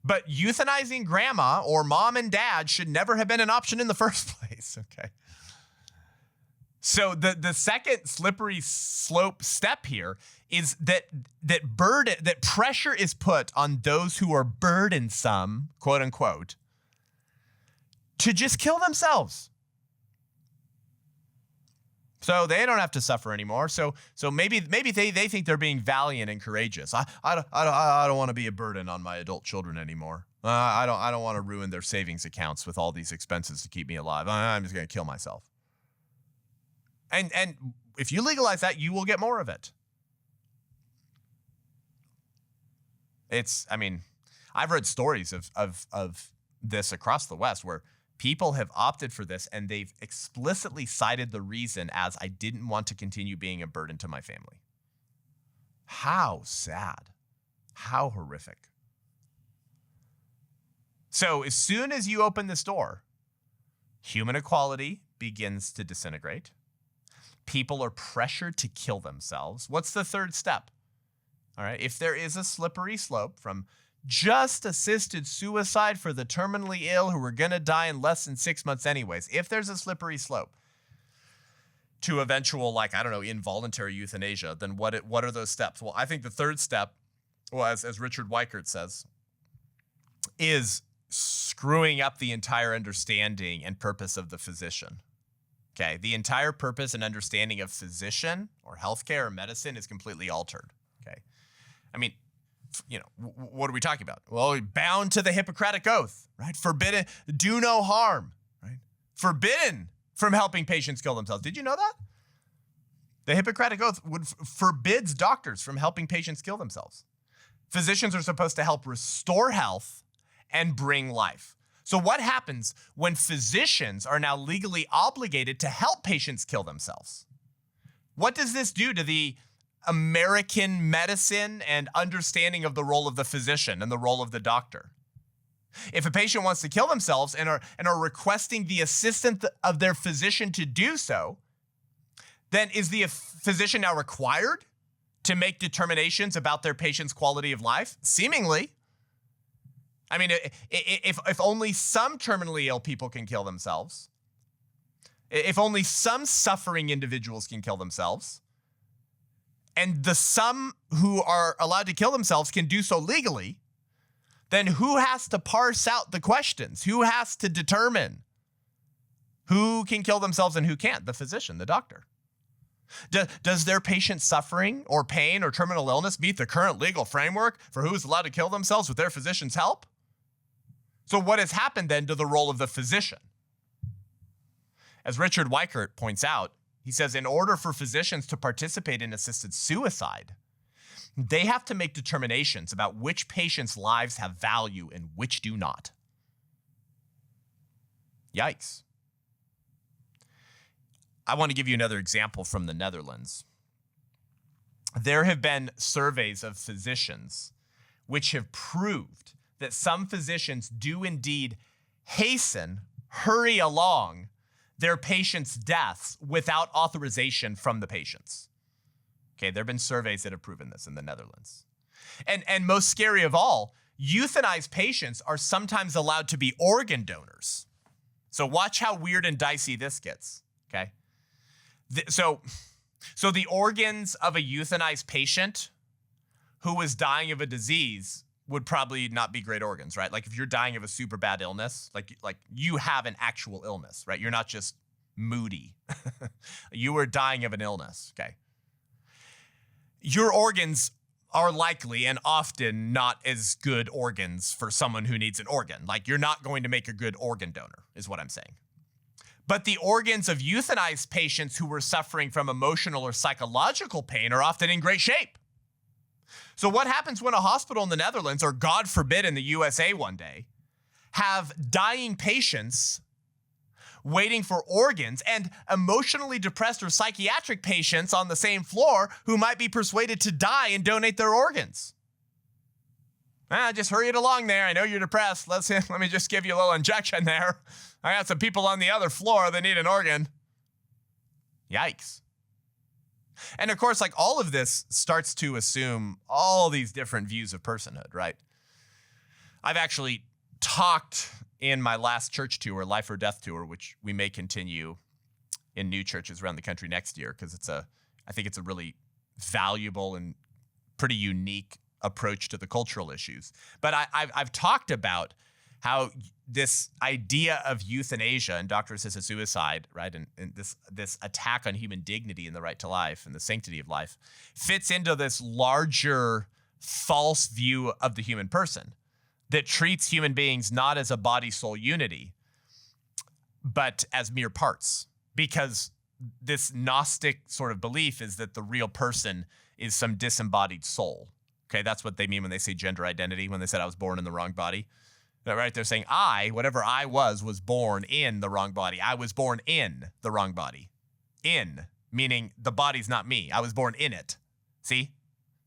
[SPEAKER 2] But euthanizing grandma or mom and dad should never have been an option in the first place, okay? So the second slippery slope step here is that pressure is put on those who are burdensome, quote unquote, to just kill themselves. So they don't have to suffer anymore. So maybe they think they're being valiant and courageous. I don't want to be a burden on my adult children anymore. I don't want to ruin their savings accounts with all these expenses to keep me alive. I'm just going to kill myself. And if you legalize that, you will get more of it. I've read stories of this across the West where people have opted for this, and they've explicitly cited the reason as, I didn't want to continue being a burden to my family. How sad. How horrific. So as soon as you open this door, human equality begins to disintegrate. People are pressured to kill themselves. What's the third step? All right, if there is a slippery slope from just assisted suicide for the terminally ill who are going to die in less than 6 months anyways, if there's a slippery slope to eventual, involuntary euthanasia, then what are those steps? Well, I think the third step, as Richard Weikert says, is screwing up the entire understanding and purpose of the physician. Okay, the entire purpose and understanding of physician or healthcare or medicine is completely altered. Okay, what are we talking about? Well, bound to the Hippocratic Oath, right? Forbidden, do no harm, right? Forbidden from helping patients kill themselves. Did you know that? The Hippocratic Oath forbids doctors from helping patients kill themselves. Physicians are supposed to help restore health and bring life. So what happens when physicians are now legally obligated to help patients kill themselves? What does this do to the American medicine and understanding of the role of the physician and the role of the doctor? If a patient wants to kill themselves and are requesting the assistance of their physician to do so, then is the physician now required to make determinations about their patient's quality of life? Seemingly. If only some terminally ill people can kill themselves, if only some suffering individuals can kill themselves, and the some who are allowed to kill themselves can do so legally, then who has to parse out the questions? Who has to determine who can kill themselves and who can't? The physician, the doctor. Does their patient suffering or pain or terminal illness meet the current legal framework for who is allowed to kill themselves with their physician's help? So what has happened then to the role of the physician? As Richard Weikert points out, he says, in order for physicians to participate in assisted suicide, they have to make determinations about which patients' lives have value and which do not. Yikes. I want to give you another example from the Netherlands. There have been surveys of physicians which have proved that some physicians do indeed hurry along their patients' deaths without authorization from the patients. Okay, there have been surveys that have proven this in the Netherlands. And most scary of all, euthanized patients are sometimes allowed to be organ donors. So watch how weird and dicey this gets, okay? So the organs of a euthanized patient who was dying of a disease would probably not be great organs, right? Like if you're dying of a super bad illness, like you have an actual illness, right? You're not just moody. You were dying of an illness, okay? Your organs are likely and often not as good organs for someone who needs an organ. Like you're not going to make a good organ donor, is what I'm saying. But the organs of euthanized patients who were suffering from emotional or psychological pain are often in great shape. So what happens when a hospital in the Netherlands, or God forbid in the USA one day, have dying patients waiting for organs and emotionally depressed or psychiatric patients on the same floor who might be persuaded to die and donate their organs? Just hurry it along there. I know you're depressed. Let me just give you a little injection there. I got some people on the other floor that need an organ. Yikes. And of course, like all of this starts to assume all these different views of personhood, right? I've actually talked in my last church tour, Life or Death tour, which we may continue in new churches around the country next year, because I think it's a really valuable and pretty unique approach to the cultural issues. But I've talked about how this idea of euthanasia and doctor-assisted suicide, right, and this attack on human dignity and the right to life and the sanctity of life fits into this larger false view of the human person that treats human beings not as a body-soul unity, but as mere parts. Because this Gnostic sort of belief is that the real person is some disembodied soul. Okay, that's what they mean when they say gender identity, when they said I was born in the wrong body. Right? They're saying whatever I was born in the wrong body. I was born in the wrong body. In, meaning the body's not me. I was born in it. See?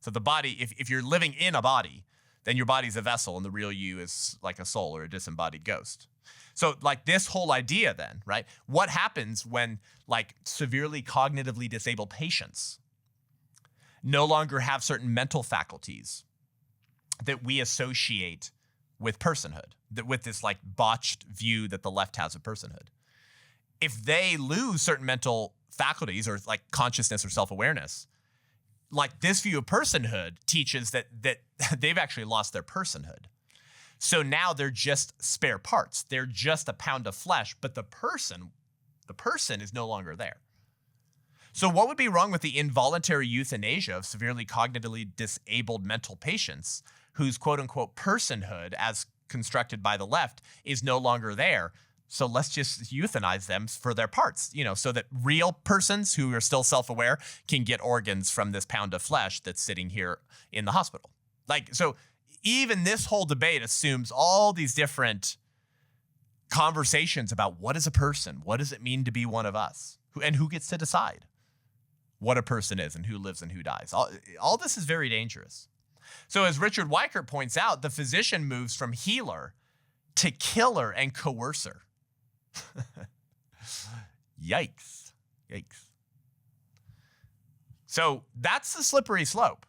[SPEAKER 2] So the body, if you're living in a body, then your body's a vessel and the real you is like a soul or a disembodied ghost. So like this whole idea then, right? What happens when like severely cognitively disabled patients no longer have certain mental faculties that we associate with personhood, that with this like botched view that the left has of personhood? If they lose certain mental faculties or like consciousness or self-awareness, like this view of personhood teaches that they've actually lost their personhood. So now they're just spare parts. They're just a pound of flesh, but the person is no longer there. So what would be wrong with the involuntary euthanasia of severely cognitively disabled mental patients whose quote unquote personhood, as constructed by the left, is no longer there? So let's just euthanize them for their parts, so that real persons who are still self-aware can get organs from this pound of flesh that's sitting here in the hospital. Like, so even this whole debate assumes all these different conversations about what is a person? What does it mean to be one of us? And who gets to decide what a person is and who lives and who dies? All this is very dangerous. So as Richard Weikert points out, the physician moves from healer to killer and coercer. Yikes. So that's the slippery slope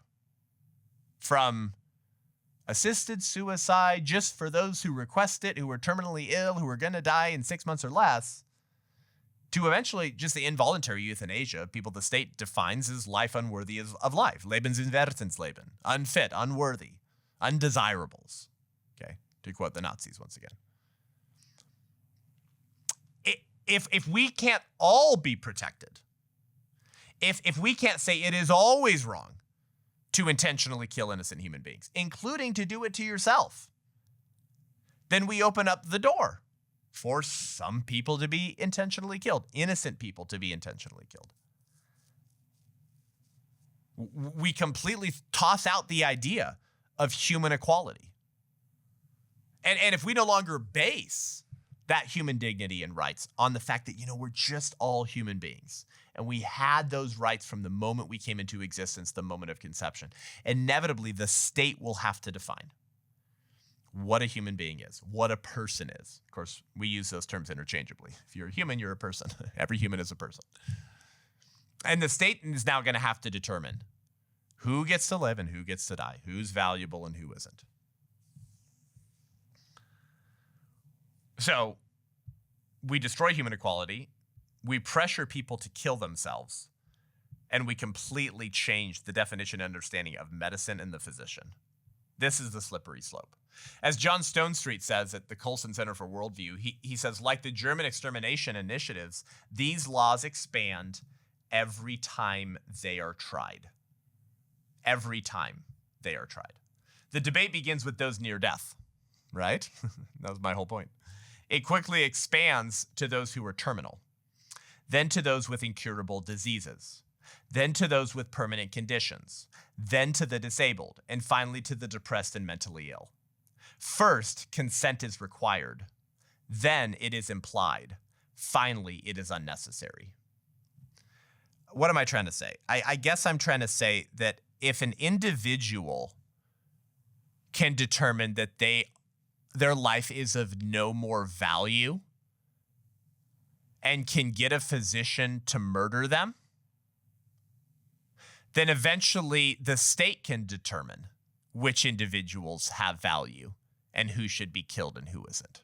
[SPEAKER 2] from assisted suicide just for those who request it, who are terminally ill, who are going to die in 6 months or less, to eventually just the involuntary euthanasia of people the state defines as life unworthy of life. Lebensunwertensleben. Unfit, unworthy, undesirables. Okay, to quote the Nazis once again. If we can't all be protected, if we can't say it is always wrong to intentionally kill innocent human beings, including to do it to yourself, then we open up the door for some people to be intentionally killed, innocent people to be intentionally killed. We completely toss out the idea of human equality. And if we no longer base that human dignity and rights on the fact that, we're just all human beings, and we had those rights from the moment we came into existence, the moment of conception, inevitably the state will have to define what a human being is, what a person is. Of course, we use those terms interchangeably. If you're a human, you're a person. Every human is a person. And the state is now going to have to determine who gets to live and who gets to die, who's valuable and who isn't. So we destroy human equality, we pressure people to kill themselves, and we completely change the definition and understanding of medicine and the physician. This is the slippery slope. As John Stonestreet says at the Colson Center for Worldview, he says, like the German extermination initiatives, these laws expand every time they are tried. Every time they are tried. The debate begins with those near death, right? That was my whole point. It quickly expands to those who are terminal, then to those with incurable diseases, then to those with permanent conditions, then to the disabled, and finally to the depressed and mentally ill. First, consent is required. Then it is implied. Finally, it is unnecessary. What am I trying to say? I guess I'm trying to say that if an individual can determine that their life is of no more value and can get a physician to murder them, then eventually the state can determine which individuals have value and who should be killed and who isn't.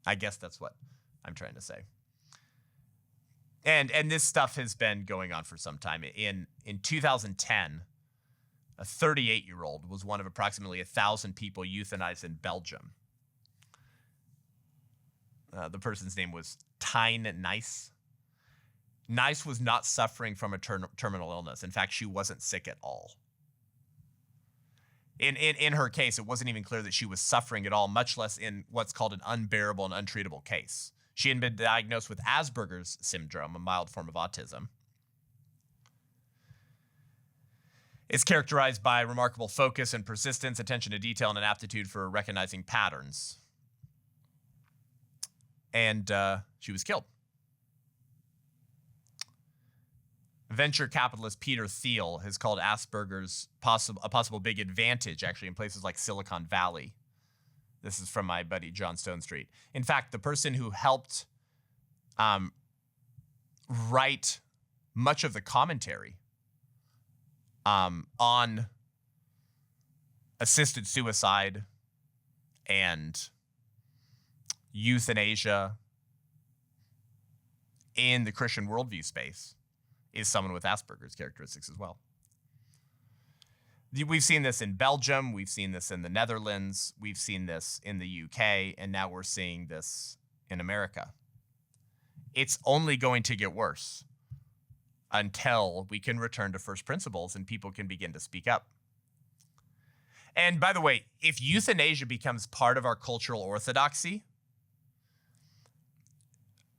[SPEAKER 2] I guess that's what I'm trying to say. And this stuff has been going on for some time. In 2010, a 38-year-old was one of approximately 1,000 people euthanized in Belgium. The person's name was Tyne Nice. Nice was not suffering from a terminal illness. In fact, she wasn't sick at all. In her case, it wasn't even clear that she was suffering at all, much less in what's called an unbearable and untreatable case. She had been diagnosed with Asperger's syndrome, a mild form of autism. It's characterized by remarkable focus and persistence, attention to detail, and an aptitude for recognizing patterns. And she was killed. Venture capitalist Peter Thiel has called Asperger's a possible big advantage, actually, in places like Silicon Valley. This is from my buddy John Stonestreet. In fact, the person who helped write much of the commentary on assisted suicide and euthanasia in the Christian worldview space is someone with Asperger's characteristics as well. We've seen this in Belgium, we've seen this in the Netherlands, we've seen this in the UK, and now we're seeing this in America. It's only going to get worse until we can return to first principles and people can begin to speak up. And by the way, if euthanasia becomes part of our cultural orthodoxy,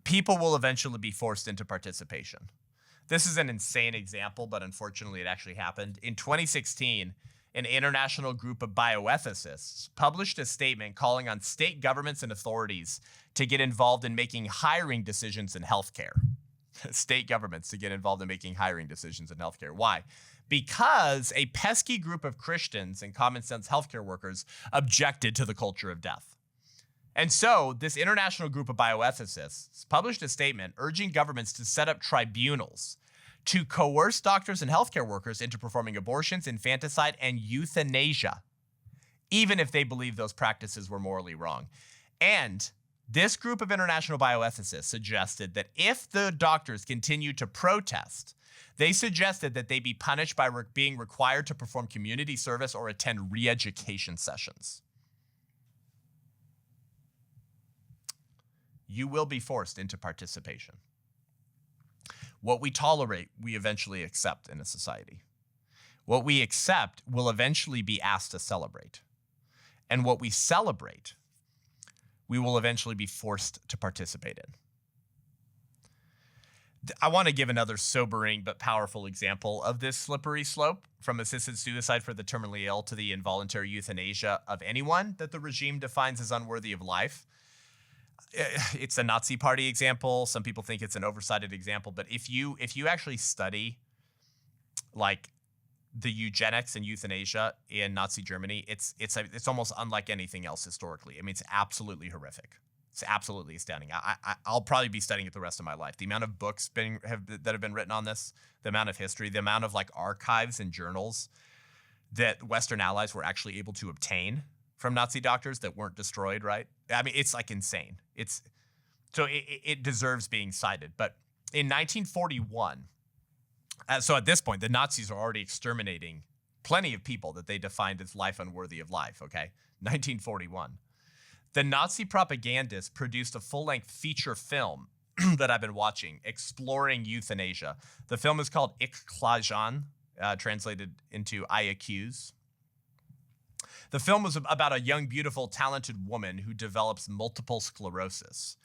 [SPEAKER 2] people will eventually be forced into participation. This is an insane example, but unfortunately it actually happened. In 2016, an international group of bioethicists published a statement calling on state governments and authorities to get involved in making hiring decisions in healthcare. State governments to get involved in making hiring decisions in healthcare. Why? Because a pesky group of Christians and common sense healthcare workers objected to the culture of death. And so this international group of bioethicists published a statement urging governments to set up tribunals to coerce doctors and healthcare workers into performing abortions, infanticide, and euthanasia, even if they believe those practices were morally wrong. And this group of international bioethicists suggested that if the doctors continued to protest, they suggested that they be punished by being required to perform community service or attend re-education sessions. You will be forced into participation. What we tolerate, we eventually accept in a society. What we accept will eventually be asked to celebrate. And what we celebrate, we will eventually be forced to participate in. I want to give another sobering but powerful example of this slippery slope, from assisted suicide for the terminally ill to the involuntary euthanasia of anyone that the regime defines as unworthy of life. It's a Nazi Party example. Some people think it's an oversighted example, but if you actually study like the eugenics and euthanasia in Nazi Germany, it's almost unlike anything else historically. I mean, it's absolutely horrific. It's absolutely astounding. I'll probably be studying it the rest of my life. The amount of books that have been written on this, the amount of history, the amount of like archives and journals that Western allies were actually able to obtain from Nazi doctors that weren't destroyed, right? I mean, it's like insane. It deserves being cited. But in 1941, so at this point, the Nazis are already exterminating plenty of people that they defined as life unworthy of life, okay? 1941. The Nazi propagandists produced a full-length feature film that I've been watching, exploring euthanasia. The film is called Ich klage, translated into I accuse. The film was about a young, beautiful, talented woman who develops multiple sclerosis.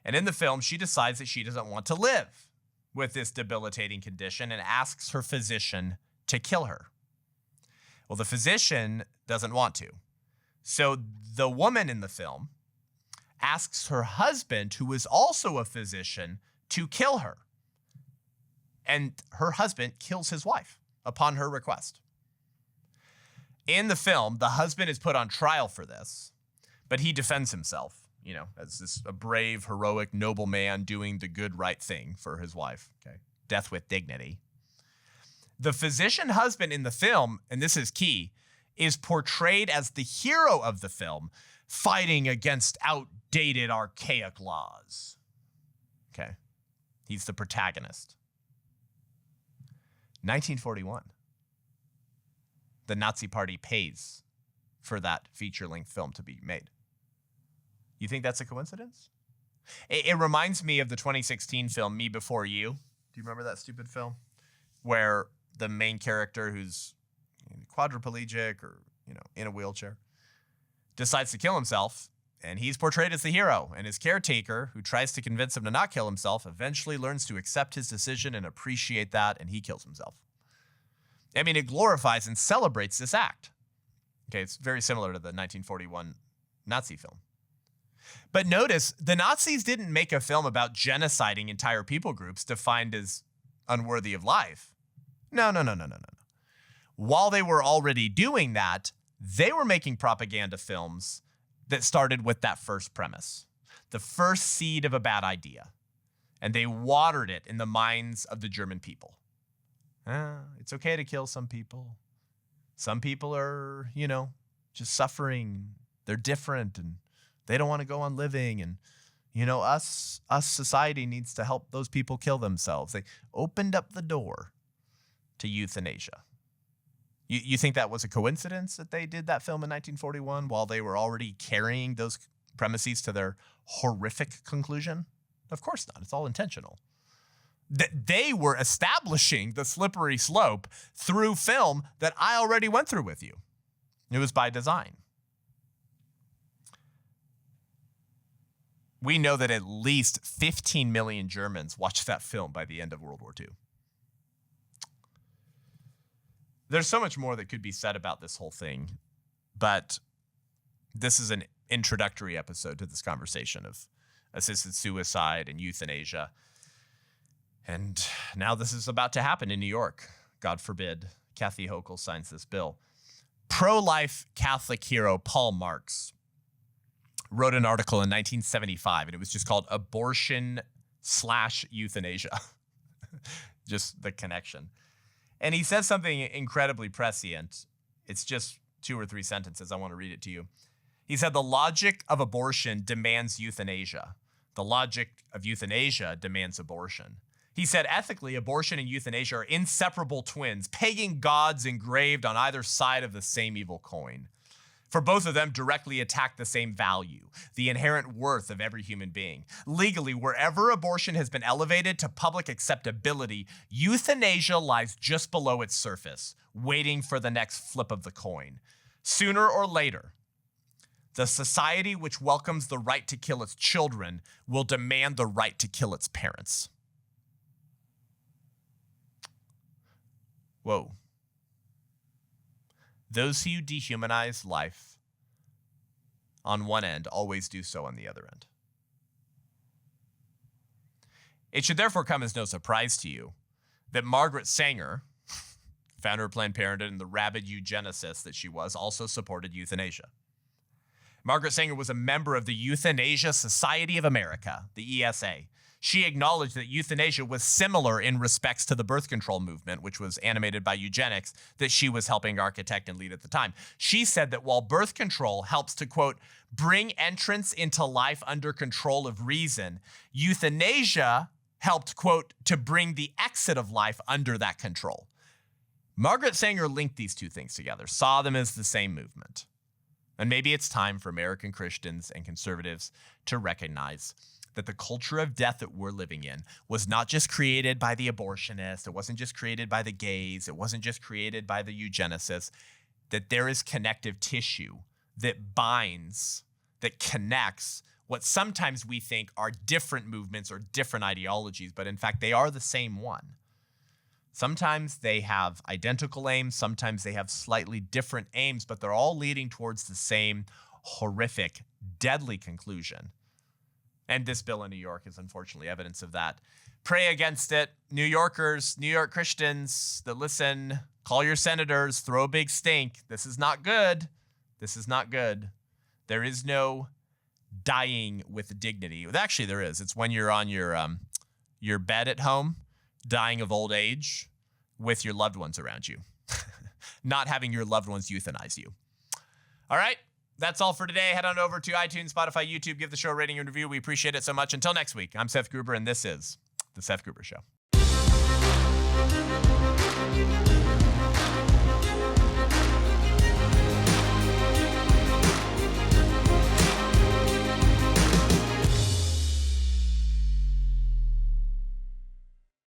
[SPEAKER 2] And in the film, she decides that she doesn't want to live with this debilitating condition and asks her physician to kill her. Well, the physician doesn't want to. So the woman in the film asks her husband, who is also a physician, to kill her. And her husband kills his wife upon her request. In the film, the husband is put on trial for this, but he defends himself, you know, as a brave, heroic, noble man doing the good, right thing for his wife. Okay, death with dignity. The physician husband in the film, and this is key, is portrayed as the hero of the film, fighting against outdated, archaic laws. Okay, he's the protagonist. 1941. The Nazi Party pays for that feature-length film to be made. You think that's a coincidence? It reminds me of the 2016 film Me Before You. Do you remember that stupid film? Where the main character, who's quadriplegic or, you know, in a wheelchair, decides to kill himself, and he's portrayed as the hero, and his caretaker, who tries to convince him to not kill himself, eventually learns to accept his decision and appreciate that, and he kills himself. I mean, it glorifies and celebrates this act. Okay, it's very similar to the 1941 Nazi film. But notice, the Nazis didn't make a film about genociding entire people groups defined as unworthy of life. No. While they were already doing that, they were making propaganda films that started with that first premise, the first seed of a bad idea. And they watered it in the minds of the German people. It's okay to kill some people. Some people are, you know, just suffering. They're different and they don't want to go on living. And, you know, us society needs to help those people kill themselves. They opened up the door to euthanasia. You think that was a coincidence that they did that film in 1941 while they were already carrying those premises to their horrific conclusion? Of course not. It's all intentional. They were establishing the slippery slope through film that I already went through with you. It was by design. We know that at least 15 million Germans watched that film by the end of World War II. There's so much more that could be said about this whole thing, but this is an introductory episode to this conversation of assisted suicide and euthanasia. And now this is about to happen in New York. God forbid Kathy Hochul signs this bill. Pro-life Catholic hero Paul Marx wrote an article in 1975, and it was just called Abortion/Euthanasia. Just the connection. And he says something incredibly prescient. It's just 2 or 3 sentences. I want to read it to you. He said, "The logic of abortion demands euthanasia. The logic of euthanasia demands abortion." He said, ethically, abortion and euthanasia are inseparable twins, pagan gods engraved on either side of the same evil coin. For both of them directly attack the same value, the inherent worth of every human being. Legally, wherever abortion has been elevated to public acceptability, euthanasia lies just below its surface, waiting for the next flip of the coin. Sooner or later, the society which welcomes the right to kill its children will demand the right to kill its parents. Whoa. Those who dehumanize life on one end always do so on the other end. It should therefore come as no surprise to you that Margaret Sanger, founder of Planned Parenthood and the rabid eugenicist that she was, also supported euthanasia. Margaret Sanger was a member of the Euthanasia Society of America, the ESA. She acknowledged that euthanasia was similar in respects to the birth control movement, which was animated by eugenics, that she was helping architect and lead at the time. She said that while birth control helps to, quote, bring entrance into life under control of reason, euthanasia helped, quote, to bring the exit of life under that control. Margaret Sanger linked these two things together, saw them as the same movement. And maybe it's time for American Christians and conservatives to recognize that the culture of death that we're living in was not just created by the abortionists. It wasn't just created by the gays. It wasn't just created by the eugenicists. That there is connective tissue that binds, that connects what sometimes we think are different movements or different ideologies, but in fact, they are the same one. Sometimes they have identical aims. Sometimes they have slightly different aims, but they're all leading towards the same horrific, deadly conclusion. And this bill in New York is unfortunately evidence of that. Pray against it. New Yorkers, New York Christians that listen, call your senators, throw a big stink. This is not good. This is not good. There is no dying with dignity. Actually, there is. It's when you're on your bed at home, dying of old age with your loved ones around you. Not having your loved ones euthanize you. All right. That's all for today. Head on over to iTunes, Spotify, YouTube. Give the show a rating and review. We appreciate it so much. Until next week, I'm Seth Gruber, and this is The Seth Gruber Show.